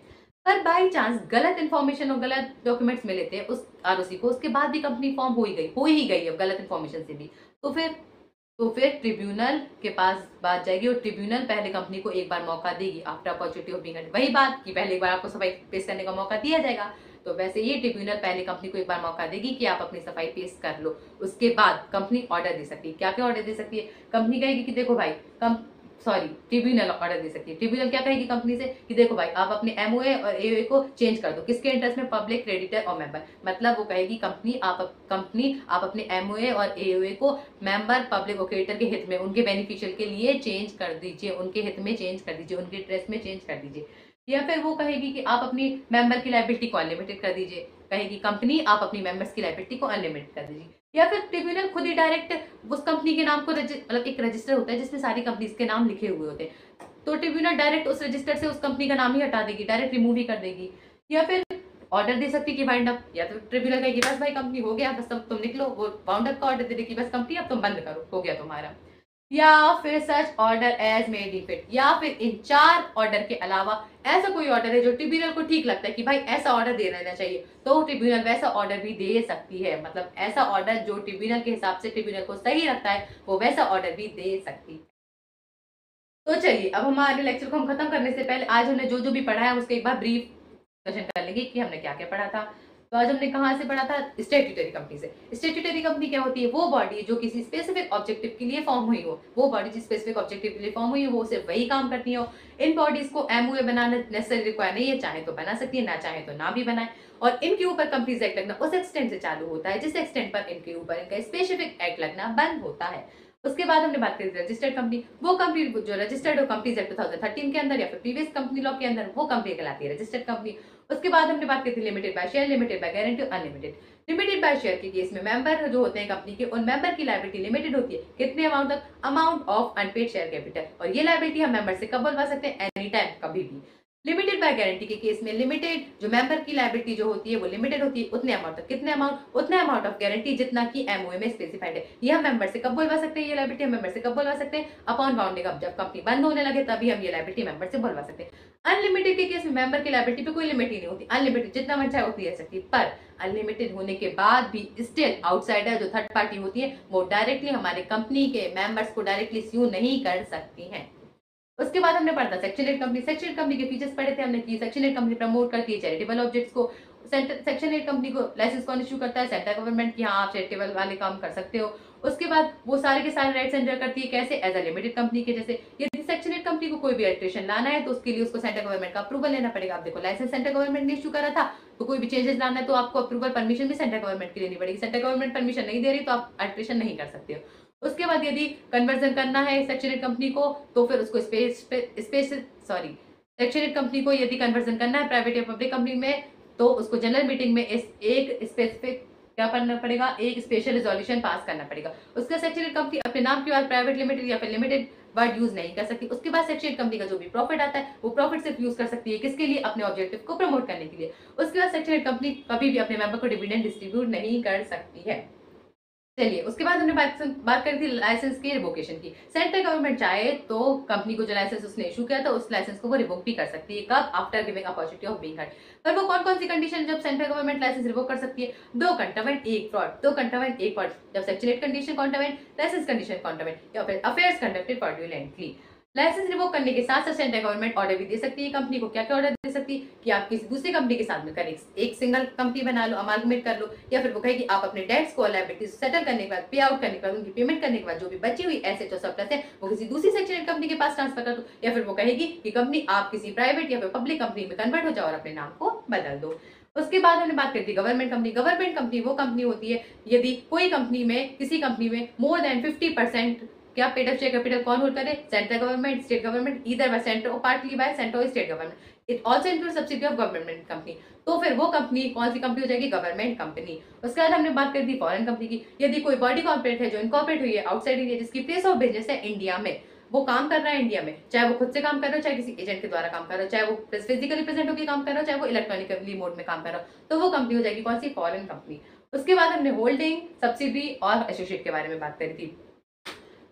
पर बाई चांस गलत इन्फॉर्मेशन और गलत डॉक्यूमेंट्स मिले थे उस आरओसी को, उसके बाद भी कंपनी फॉर्म हो ही गई अब गलत इन्फॉर्मेशन से भी, तो फिर ट्रिब्यूनल के पास बात जाएगी और ट्रिब्यूनल पहले कंपनी को एक बार मौका देगी आफ्टर अपॉर्चुनिटी ऑफ बीइंग, वही बात कि पहले एक बार आपको सफाई पेश करने का मौका दिया जाएगा, तो वैसे ये ट्रिब्यूनल पहले कंपनी को एक बार मौका देगी कि आप अपनी सफाई पेश कर लो। उसके बाद कंपनी ऑर्डर दे सकती है, क्या क्या ऑर्डर दे सकती है, कंपनी कहेगी कि देखो भाई ट्रिब्यूनल ऑर्डर दे सकती है। ट्रिब्यूनल क्या कहेगी कंपनी से कि देखो भाई आप अपने एमओए और एओए को चेंज कर दो, किसके इंटरेस्ट में, पब्लिक क्रेडिटर और मेंबर, मतलब वो कहेगी कंपनी आप अपने एमओए और एओए को मेंबर पब्लिक और क्रेडिटर के हित में, उनके बेनिफिशियल के लिए चेंज कर दीजिए, उनके हित में चेंज कर दीजिए, उनके इंटरेस्ट में चेंज कर दीजिए। या फिर वो कहेगी कि आप अपनी मेंबर की लायबिलिटी को अनलिमिटेड कर दीजिए, कहेगी कंपनी आप अपनी मेंबर्स की लायबिलिटी को अनलिमिटेड कर दीजिए। या फिर ट्रिब्यूनल खुद ही डायरेक्ट उस कंपनी के नाम को मतलब एक रजिस्टर होता है जिसमें सारी कंपनीज के नाम लिखे हुए होते हैं, तो ट्रिब्यूनल डायरेक्ट उस रजिस्टर से उस कंपनी का नाम ही हटा देगी, डायरेक्ट रिमूव ही कर देगी। या फिर ऑर्डर दे सकती कि वाइंड अप, या तो ट्रिब्यूनल कहेगी बस भाई कंपनी हो गया, बस तुम निकलो, वो वाउंड अप का ऑर्डर दे देगी, बस कंपनी अब तुम बंद करो, हो गया तुम्हारा। या फिर such order as may deem fit, या फिर इन 4 ऑर्डर के अलावा ऐसा कोई ऑर्डर है जो ट्रिब्यूनल को ठीक लगता है कि भाई ऐसा ऑर्डर दे देना चाहिए, तो ट्रिब्यूनल वैसा ऑर्डर भी दे सकती है। मतलब ऐसा ऑर्डर जो ट्रिब्यूनल के हिसाब से ट्रिब्यूनल को सही लगता है वो वैसा ऑर्डर भी दे सकती है। तो चलिए अब हमारे लेक्चर को हम खत्म करने से पहले आज हमने जो जो भी पढ़ा है उसके एक बार ब्रीफ डिस्कशन कर लेंगे कि हमने क्या क्या पढ़ा था। तो आज हमने कहाँ से पढ़ा था, स्टैट्यूटरी कंपनी से। स्टैट्यूटरी कंपनी क्या होती है, वो बॉडी जो किसी स्पेसिफिक ऑब्जेक्टिव के लिए फॉर्म हुई हो, वो बॉडी जिस स्पेसिफिक ऑब्जेक्टिव के लिए फॉर्म हुई हो वो सिर्फ वही काम करती हो। इन बॉडीज को एमओए बनाना नेसेसरी रिक्वायर नहीं है, चाहे तो बना सकती है, ना चाहे तो ना भी बनाए। और इनके ऊपर कंपनीज एक्ट लगना उस एक्सटेंट से चालू होता है जिस एक्सटेंट पर इनके ऊपर इनका स्पेसिफिक एक्ट लगना बंद होता है। उसके बाद हमने बात करी रजिस्टर्ड कंपनी, वो कंपनी जो रजिस्टर्ड हो कंपनीज एक्ट 2013 के अंदर या फिर प्रीवियस कंपनी लॉ के अंदर, वो कंपनी कहलाती है रजिस्टर्ड कंपनी। उसके बाद हमने बात की थी limited by share, limited by guarantee, unlimited. Limited by share के केस में मेंबर जो होते हैं कंपनी के, उन मेंबर की लायबिलिटी लिमिटेड होती है। कितने अमाउंट तक? Amount of unpaid share capital. और ये लायबिलिटी हम मेंबर से कब बुलवा सकते हैं? एनी टाइम, कभी भी। लिमिटेड बाय गारंटी के केस में लिमिटेड जो मेंबर की लायबिलिटी जो होती है वो लिमिटेड होती है उतने अमाउंट तक। कितने अमाउंट? उतने अमाउंट ऑफ गारंटी जितना कि एमओए में स्पेसिफाइड है। ये हम मेंबर से कब बुलवा सकते हैं? ये लायबिलिटी हम मेंबर से कब बुलवा सकते हैं? अपॉन वाउंडिंग अप, जब कंपनी बंद होने लगे तभी हम ये लायबिलिटी मेंबर से बुलवा सकते हैं। अनलिमिटेड के केस में मेंबर की लायबिलिटी पे कोई लिमिट ही नहीं होती, अनलिमिटेड जितना मन चाहे उतनी रह सकती है। पर अनलिमिटेड होने के बाद भी स्टिल आउटसाइडर जो थर्ड पार्टी होती है वो डायरेक्टली हमारे कंपनी के मेंबर्स को डायरेक्टली स्यू नहीं कर सकती हैं। उसके बाद हमने पढ़ा था सेक्शन 8 कंपनी। सेक्शन 8 कंपनी के फीचर्स पढ़े थे हमने कि सेक्शन 8 कंपनी प्रमोट करती है चैरिटेबल ऑब्जेक्ट्स को। सेक्शन 8 कंपनी को लाइसेंस कौन इशू करता है? सेंट्रल गवर्नमेंट की। हाँ, आप चैरिटेबल वाले काम कर सकते हो। उसके बाद वो सारे के सारे राइट्स एंजॉय करती है। कैसे? एज अ लिमिटेड कंपनी के जैसे। यदि सेक्शन 8 कंपनी को कोई भी अल्टरेशन लाना है तो उसके लिए उसको सेंट्रल गवर्नमेंट का अप्रूवल लेना पड़ेगा। आप देखो, लाइसेंस सेंट्रल गवर्नमेंट ने इशू करा था, तो कोई भी चेंजेस लाना है तो आपको अप्रूवल परमिशन भी सेंट्रल गवर्नमेंट की लेनी पड़ेगी। सेंट्रल गवर्नमेंट परमिशन नहीं दे रही तो आप अल्टरेशन नहीं कर सकते हो। उसके बाद यदि कन्वर्जन करना है सेक्शन 8 कंपनी को तो फिर उसको सेक्शन 8 कंपनी को यदि कन्वर्जन करना है प्राइवेट या पब्लिक कंपनी में तो उसको जनरल मीटिंग में एक स्पेसिफिक क्या करना पड़ेगा? एक स्पेशल रिजोल्यूशन पास करना पड़ेगा। उसका सेक्शन 8 कंपनी अपने नाम के बाद प्राइवेट लिमिटेड या फिर लिमिटेड वर्ड यूज नहीं कर सकती। उसके बाद सेक्शन 8 कंपनी का जो भी प्रॉफिट आता है वो प्रॉफिट सिर्फ यूज कर सकती है किसके लिए? अपने ऑब्जेक्टिव को प्रमोट करने के लिए। उसके बाद सेक्शन 8 कंपनी कभी भी अपने मेंबर को डिविडेंड डिस्ट्रीब्यूट नहीं कर सकती है। चलिए, उसके बाद हमने बात करी थी लाइसेंस की रिवोकेशन की। सेंट्रल गवर्नमेंट चाहे तो कंपनी को जो लाइसेंस उसने इशू किया था उस लाइसेंस को वो रिवोक भी कर सकती है। कब? After giving opportunity of being heard. पर वो कौन कौन सी कंडीशन जब सेंट्रल गवर्नमेंट लाइसेंस रिवोक कर सकती है? 2 कंटरवेंट 1 फ्रॉड। 2 contravene 1 fraud. जब section 8 condition contravene, licence condition contravene या फिर affairs conducted fraudulently. Licence revoke करने के साथ साथ सेंट्रल गवर्नमेंट ऑर्डर भी दे सकती है कंपनी को। क्या क्या ऑर्डर दे सकती है? कि आप किसी दूसरी कंपनी के साथ मिलकर एक सिंगल कंपनी बना लो, अमालगमेट कर लो। या फिर वो कहेगी आप अपने डेट्स को लायबिलिटीज सेटल करने के बाद, पे आउट करने के बाद, उनकी पेमेंट करने के बाद जो भी बची हुई एसेट्स और सरप्लस है वो किसी दूसरी सेक्शन 8 कंपनी के पास ट्रांसफर कर दो। या फिर वो कहेगी कि कंपनी आप किसी प्राइवेट या फिर पब्लिक कंपनी में कन्वर्ट हो जाओ और अपने नाम को बदल दो। उसके बाद हमने बात करी थी गवर्नमेंट कंपनी। गवर्नमेंट कंपनी वो कंपनी होती है यदि कोई कंपनी में किसी कंपनी में मोर देन 50% क्या पेड अप शेयर कैपिटल कौन होल्ड करे? Central government, state government, either by centre और पार्टली बाय सेंटर और state government. It also include subsidy of government company. तो फिर वो कंपनी कौन सी कंपनी हो जाएगी? Government company. उसके बाद हमने बात करी थी फॉरेन कंपनी की। यदि कोई बॉडी कॉर्पोरेट है जो इनकॉर्पोरेट हुई है आउटसाइड इंडिया, जिसकी प्लेस ऑफ बिजनेस है इंडिया में, वो काम कर रहा है इंडिया में, चाहे वो खुद से काम कर रहा हो, चाहे किसी एजेंट के द्वारा काम कर रहा हो, चाहे वो फिजिकली प्रेजेंट होकर काम कर रहा हो, चाहे वो इलेक्ट्रॉनिकली मोड में काम कर रहा हो, तो वो कंपनी हो जाएगी कौन सी? Foreign company. उसके बाद हमने होल्डिंग, सब्सिडी और एसोसिएट के बारे में बात करी थी।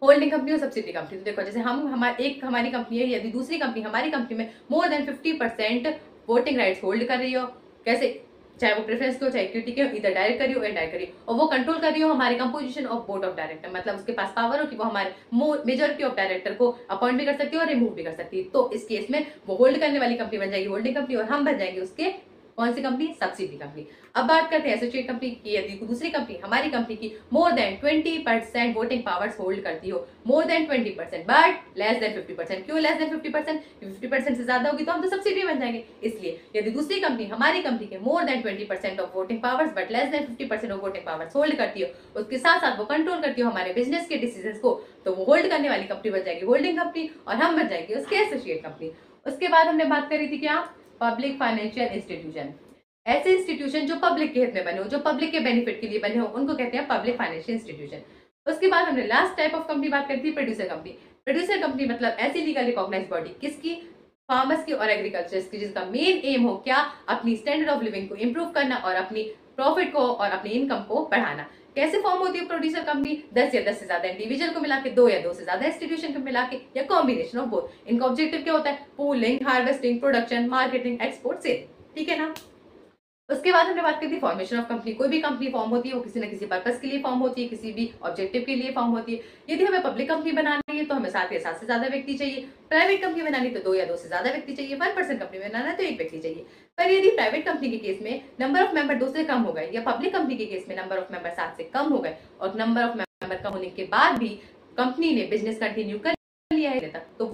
होल्डिंग कंपनी और सब्सिडी कंपनी, तो देखो जैसे हमारी कंपनी है, यदि दूसरी कंपनी हमारी कंपनी में more than 50% voting rights hold कर रही हो, कैसे? चाहे वो प्रेफरेंस के हो, चाहे इक्विटी के हो, इधर डायरेक्ट करी हो या इनडायरेक्ट करी हो, और वो कंट्रोल कर रही हो हमारे composition of board of director, मतलब उसके पास पावर हो कि वो हमारे मेजोरिटी ऑफ डायरेक्टर को अपॉइंट भी कर सकती है और रिमूव भी कर सकती है। तो इस केस में वो होल्ड करने वाली कंपनी बन जाएगी होल्डिंग कंपनी और हम बन जाएंगे उसके कौन सी कंपनी? Subsidy company. अब बात करते हैं एसोसिएट कंपनी की। यदि दूसरी कंपनी हमारी कंपनी की more than 20% voting powers hold करती हो, more than 20% but less than 50%। क्यों लेस देन 50%? 50% से ज्यादा होगी तो हम तो सब्सिडी बन जाएंगे। इसलिए यदि दूसरी कंपनी हमारी कंपनी के more than 20% of voting powers but less than 50% of voting powers hold करती हो, उसके साथ साथ वो कंट्रोल करती हो हमारे बिजनेस के डिसीजन को, तो वो होल्ड करने वाली कंपनी बन जाएगी होल्डिंग कंपनी और हम बन जाएंगे उसके एसोसिएट कंपनी। उसके बाद हमने बात करी थी क्या? Public financial institution. ऐसे इंस्टीट्यूशन जो पब्लिक के हित में बने हो, जो पब्लिक के बेनिफिट के लिए बने हो, उनको कहते हैं पब्लिक फाइनेंशियल इंस्टीट्यूशन। उसके बाद हमने लास्ट टाइप ऑफ कंपनी बात करी थी प्रोड्यूसर कंपनी। प्रोड्यूसर कंपनी मतलब ऐसी लीगल रिकॉग्नाइज्ड बॉडी किसकी? फार्मर्स की और एग्रीकल्चर की, जिसका मेन एम हो क्या? अपनी स्टैंडर्ड ऑफ लिविंग को इंप्रूव करना और अपनी प्रॉफिट को और अपनी इनकम को बढ़ाना। कैसे फॉर्म होती है प्रोड्यूसर कंपनी? 10 या 10 से ज्यादा इंडिविजुअल को मिला के, 2 या 2 से ज्यादा इंस्टीट्यूशन को मिला के, या कॉम्बिनेशन ऑफ बोथ। इनका ऑब्जेक्टिव क्या होता है? Pooling, harvesting, production, marketing, export, sale. ठीक है ना? उसके बाद हमने बात की थी फॉर्मेशन ऑफ कंपनी। कोई भी कंपनी फॉर्म होती है वो किसी न किसी पर्पस के लिए फॉर्म होती है, किसी भी ऑब्जेक्टिव के लिए फॉर्म होती है। यदि हमें पब्लिक कंपनी बनानी है तो हमें 7 या 7 से ज्यादा व्यक्ति चाहिए। प्राइवेट कंपनी बनानी तो 2 या 2 से ज्यादा व्यक्ति चाहिए। 1% कंपनी बनाना है तो 1 व्यक्ति चाहिए। पर यदि प्राइवेट कंपनी के केस में नंबर ऑफ मेंबर 2 से कम हो गए, या पब्लिक कंपनी के केस में नंबर ऑफ मेंबर 7 से कम हो गए, और नंबर ऑफ मेंबर कम होने के बाद भी कंपनी ने बिजनेस कंटिन्यू कर लिया है, तो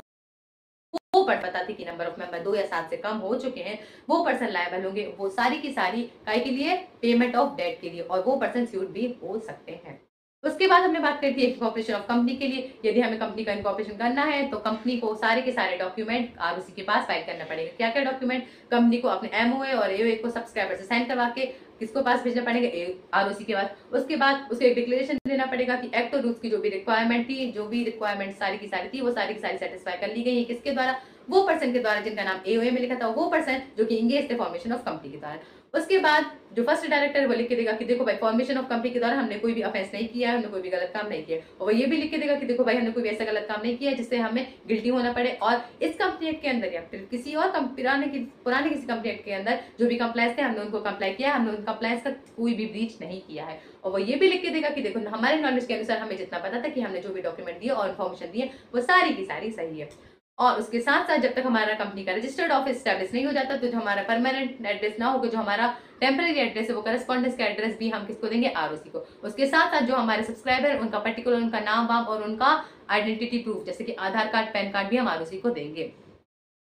वो बताती कि नंबर ऑफ मेंबर 2 या 7 से कम हो चुके हैं, वो पर्सन लायबल होंगे वो सारी की सारी काय के लिए? पेमेंट ऑफ डेट के लिए, और वो पर्सन स्यूट भी हो सकते हैं। उसके बाद हमने बात करी थी इनकॉर्पोरेशन ऑफ कंपनी के लिए। यदि हमें कंपनी का इनकॉर्पोरेशन करना है तो कंपनी को सारे के सारे डॉक्यूमेंट आरओसी के पास फाइल करना पड़ेगा। क्या क्या डॉक्यूमेंट? कंपनी को अपने एमओए और एओए को सब्सक्राइबर से साइन करवा के किसको पास भेजना पड़ेगा, आरओसी के पास। उसके बाद उसको एक डिक्लेरेशन देना पड़ेगा कि एक्ट और रूल्स की जो भी रिक्वायरमेंट थी, जो भी रिक्वायरमेंट सारी की सारी थी, वो सारी की सारी सेटिस्फाई कर ली गई है। किसके द्वारा? वो पर्सन के द्वारा जिनका नाम एओए में लिखा था, वो पर्सन जो कि इंगेज थे फॉर्मेशन ऑफ कंपनी के दौरान। उसके बाद जो फर्स्ट डायरेक्टर है वो लिख के देगा कि देखो भाई, फॉर्मेशन ऑफ कंपनी के दौरान हमने कोई भी ऑफेंस नहीं किया है, हमने कोई भी गलत काम नहीं किया, और वो ये भी लिख के देगा कि देखो भाई, हमने कोई भी ऐसा गलत काम नहीं किया है जिससे हमें गिल्टी होना पड़े, और इस कंपनी एक्ट के अंदर या फिर किसी और पुराने किसी कंपनी एक्ट के अंदर जो भी कंप्लायंस थे, हमने उनको कंप्लाई किया, हमने उन कंप्लायंस का कोई भी ब्रीच नहीं किया है। और वो ये भी लिख के देगा कि देखो, हमारे नॉलेज के अनुसार हमें जितना पता था कि हमने जो भी डॉक्यूमेंट दिए और इन्फॉर्मेशन दी है वो सारी की सारी सही है। और उसके साथ साथ जब तक हमारा कंपनी का रजिस्टर्ड ऑफिस स्टैब्लिश नहीं हो जाता, तो जो हमारा परमानेंट एड्रेस ना होगा, जो हमारा टेम्पररी एड्रेस है, वो करस्पॉन्डेंस का एड्रेस भी हम किसको देंगे? आरओसी को। उसके साथ साथ जो हमारे सब्सक्राइबर, उनका पर्टिकुलर उनका नाम वाम और उनका आइडेंटिटी प्रूफ जैसे कि आधार कार्ड, पैन कार्ड भी हम आरओसी को देंगे।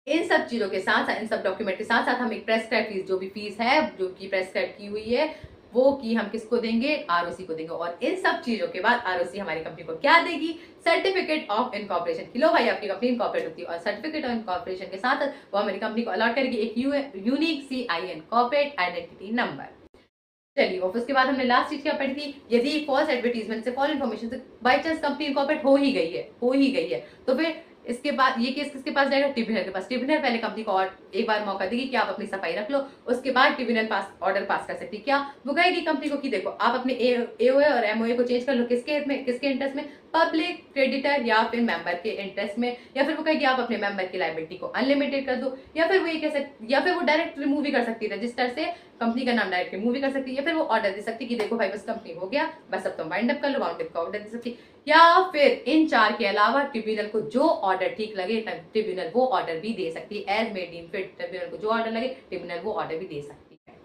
इन सब चीजों के साथ साथ, इन सब डॉक्यूमेंट के साथ साथ हम एक प्रेस्क्राइब फीस, जो भी फीस है जो कि प्रेस्क्राइब की हुई है, वो की हम किसको देंगे? आरओसी को देंगे। और इन सब चीजों के बाद आरओसी हमारी कंपनी को क्या देगी? सर्टिफिकेट ऑफ इनकॉर्पोरेशन की। लो भाई, आपकी कंपनी इनकॉर्पोरेट होती है, और सर्टिफिकेट ऑफ इनकॉर्पोरेशन के साथ वो हमारी कंपनी को अलॉट करेगी एक unique CIN, corporate identity number. चलिए, और उसके बाद हमने लास्ट चीज क्या पढ़ी थी? यदि फॉल्स एडवर्टीजमेंट से, फॉल्स इन्फॉर्मेशन से बाई चांस कंपनी इनकॉर्पोरेट हो ही गई है, तो फिर इसके बाद ये केस किसके पास जाएगा? ट्रिब्यूनल के पास। ट्रिब्यूनल पहले कंपनी को और एक बार मौका देगी कि आप अपनी सफाई रख लो। उसके बाद ट्रिब्यूनल ऑर्डर पास कर सकती है। क्या वो कहेगी कंपनी को कि देखो, आप अपने एओए और एमओए को चेंज कर लो। किसके इंटरेस्ट में? पब्लिक क्रेडिटर या फिर मेंबर के इंटरेस्ट में। या फिर वो कहेगी आप अपने मेंबर की लायबिलिटी को अनलिमिटेड कर दो। या फिर वो ये कह सकती, या फिर वो डायरेक्ट रिमूव भी कर सकती है रजिस्टर से, कंपनी का नाम डायरेक्ट रिमूव भी कर सकती है। या फिर वो ऑर्डर दे सकती है कि देखो भाई, बस कंपनी हो गया, बस अब तुम वाइंड अप कर लो, वाउंड अप का ऑर्डर दे सकती है। या फिर इन चार के अलावा ट्रिब्यूनल को जो ऑर्डर ठीक लगे, ट्रिब्यूनल वो ऑर्डर भी दे सकती है। As may deem fit, tribunal को जो ऑर्डर लगे, ट्रिब्यूनल वो ऑर्डर भी दे सकती है।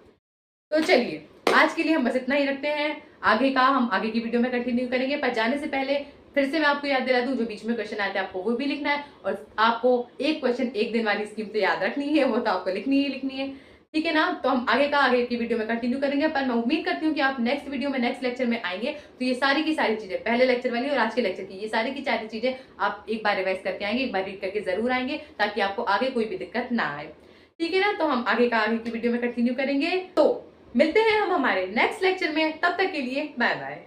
तो चलिए, आज के लिए हम बस इतना ही रखते हैं। आगे का हम आगे की वीडियो में कंटिन्यू करेंगे, पर जाने से पहले फिर से मैं आपको याद दिला दूं, जो बीच में क्वेश्चन आते हैं आपको वो भी लिखना है, और आपको एक क्वेश्चन एक दिन वाली स्कीम से याद रखनी है, वो तो आपको लिखनी है। ठीक है ना? तो हम आगे की वीडियो में कंटिन्यू करेंगे, पर मैं उम्मीद करती हूँ कि आप नेक्स्ट वीडियो में, नेक्स्ट लेक्चर में आएंगे तो ये सारी की सारी चीजें, पहले लेक्चर वाली और आज के लेक्चर की, ये सारी की सारी चीजें आप एक बार रिवाइज करके आएंगे, एक बार रीड करके जरूर आएंगे, ताकि आपको आगे कोई भी दिक्कत ना आए। ठीक है ना? तो हम आगे की वीडियो में कंटिन्यू करेंगे। तो मिलते हैं हम हमारे नेक्स्ट लेक्चर में, तब तक के लिए बाय बाय।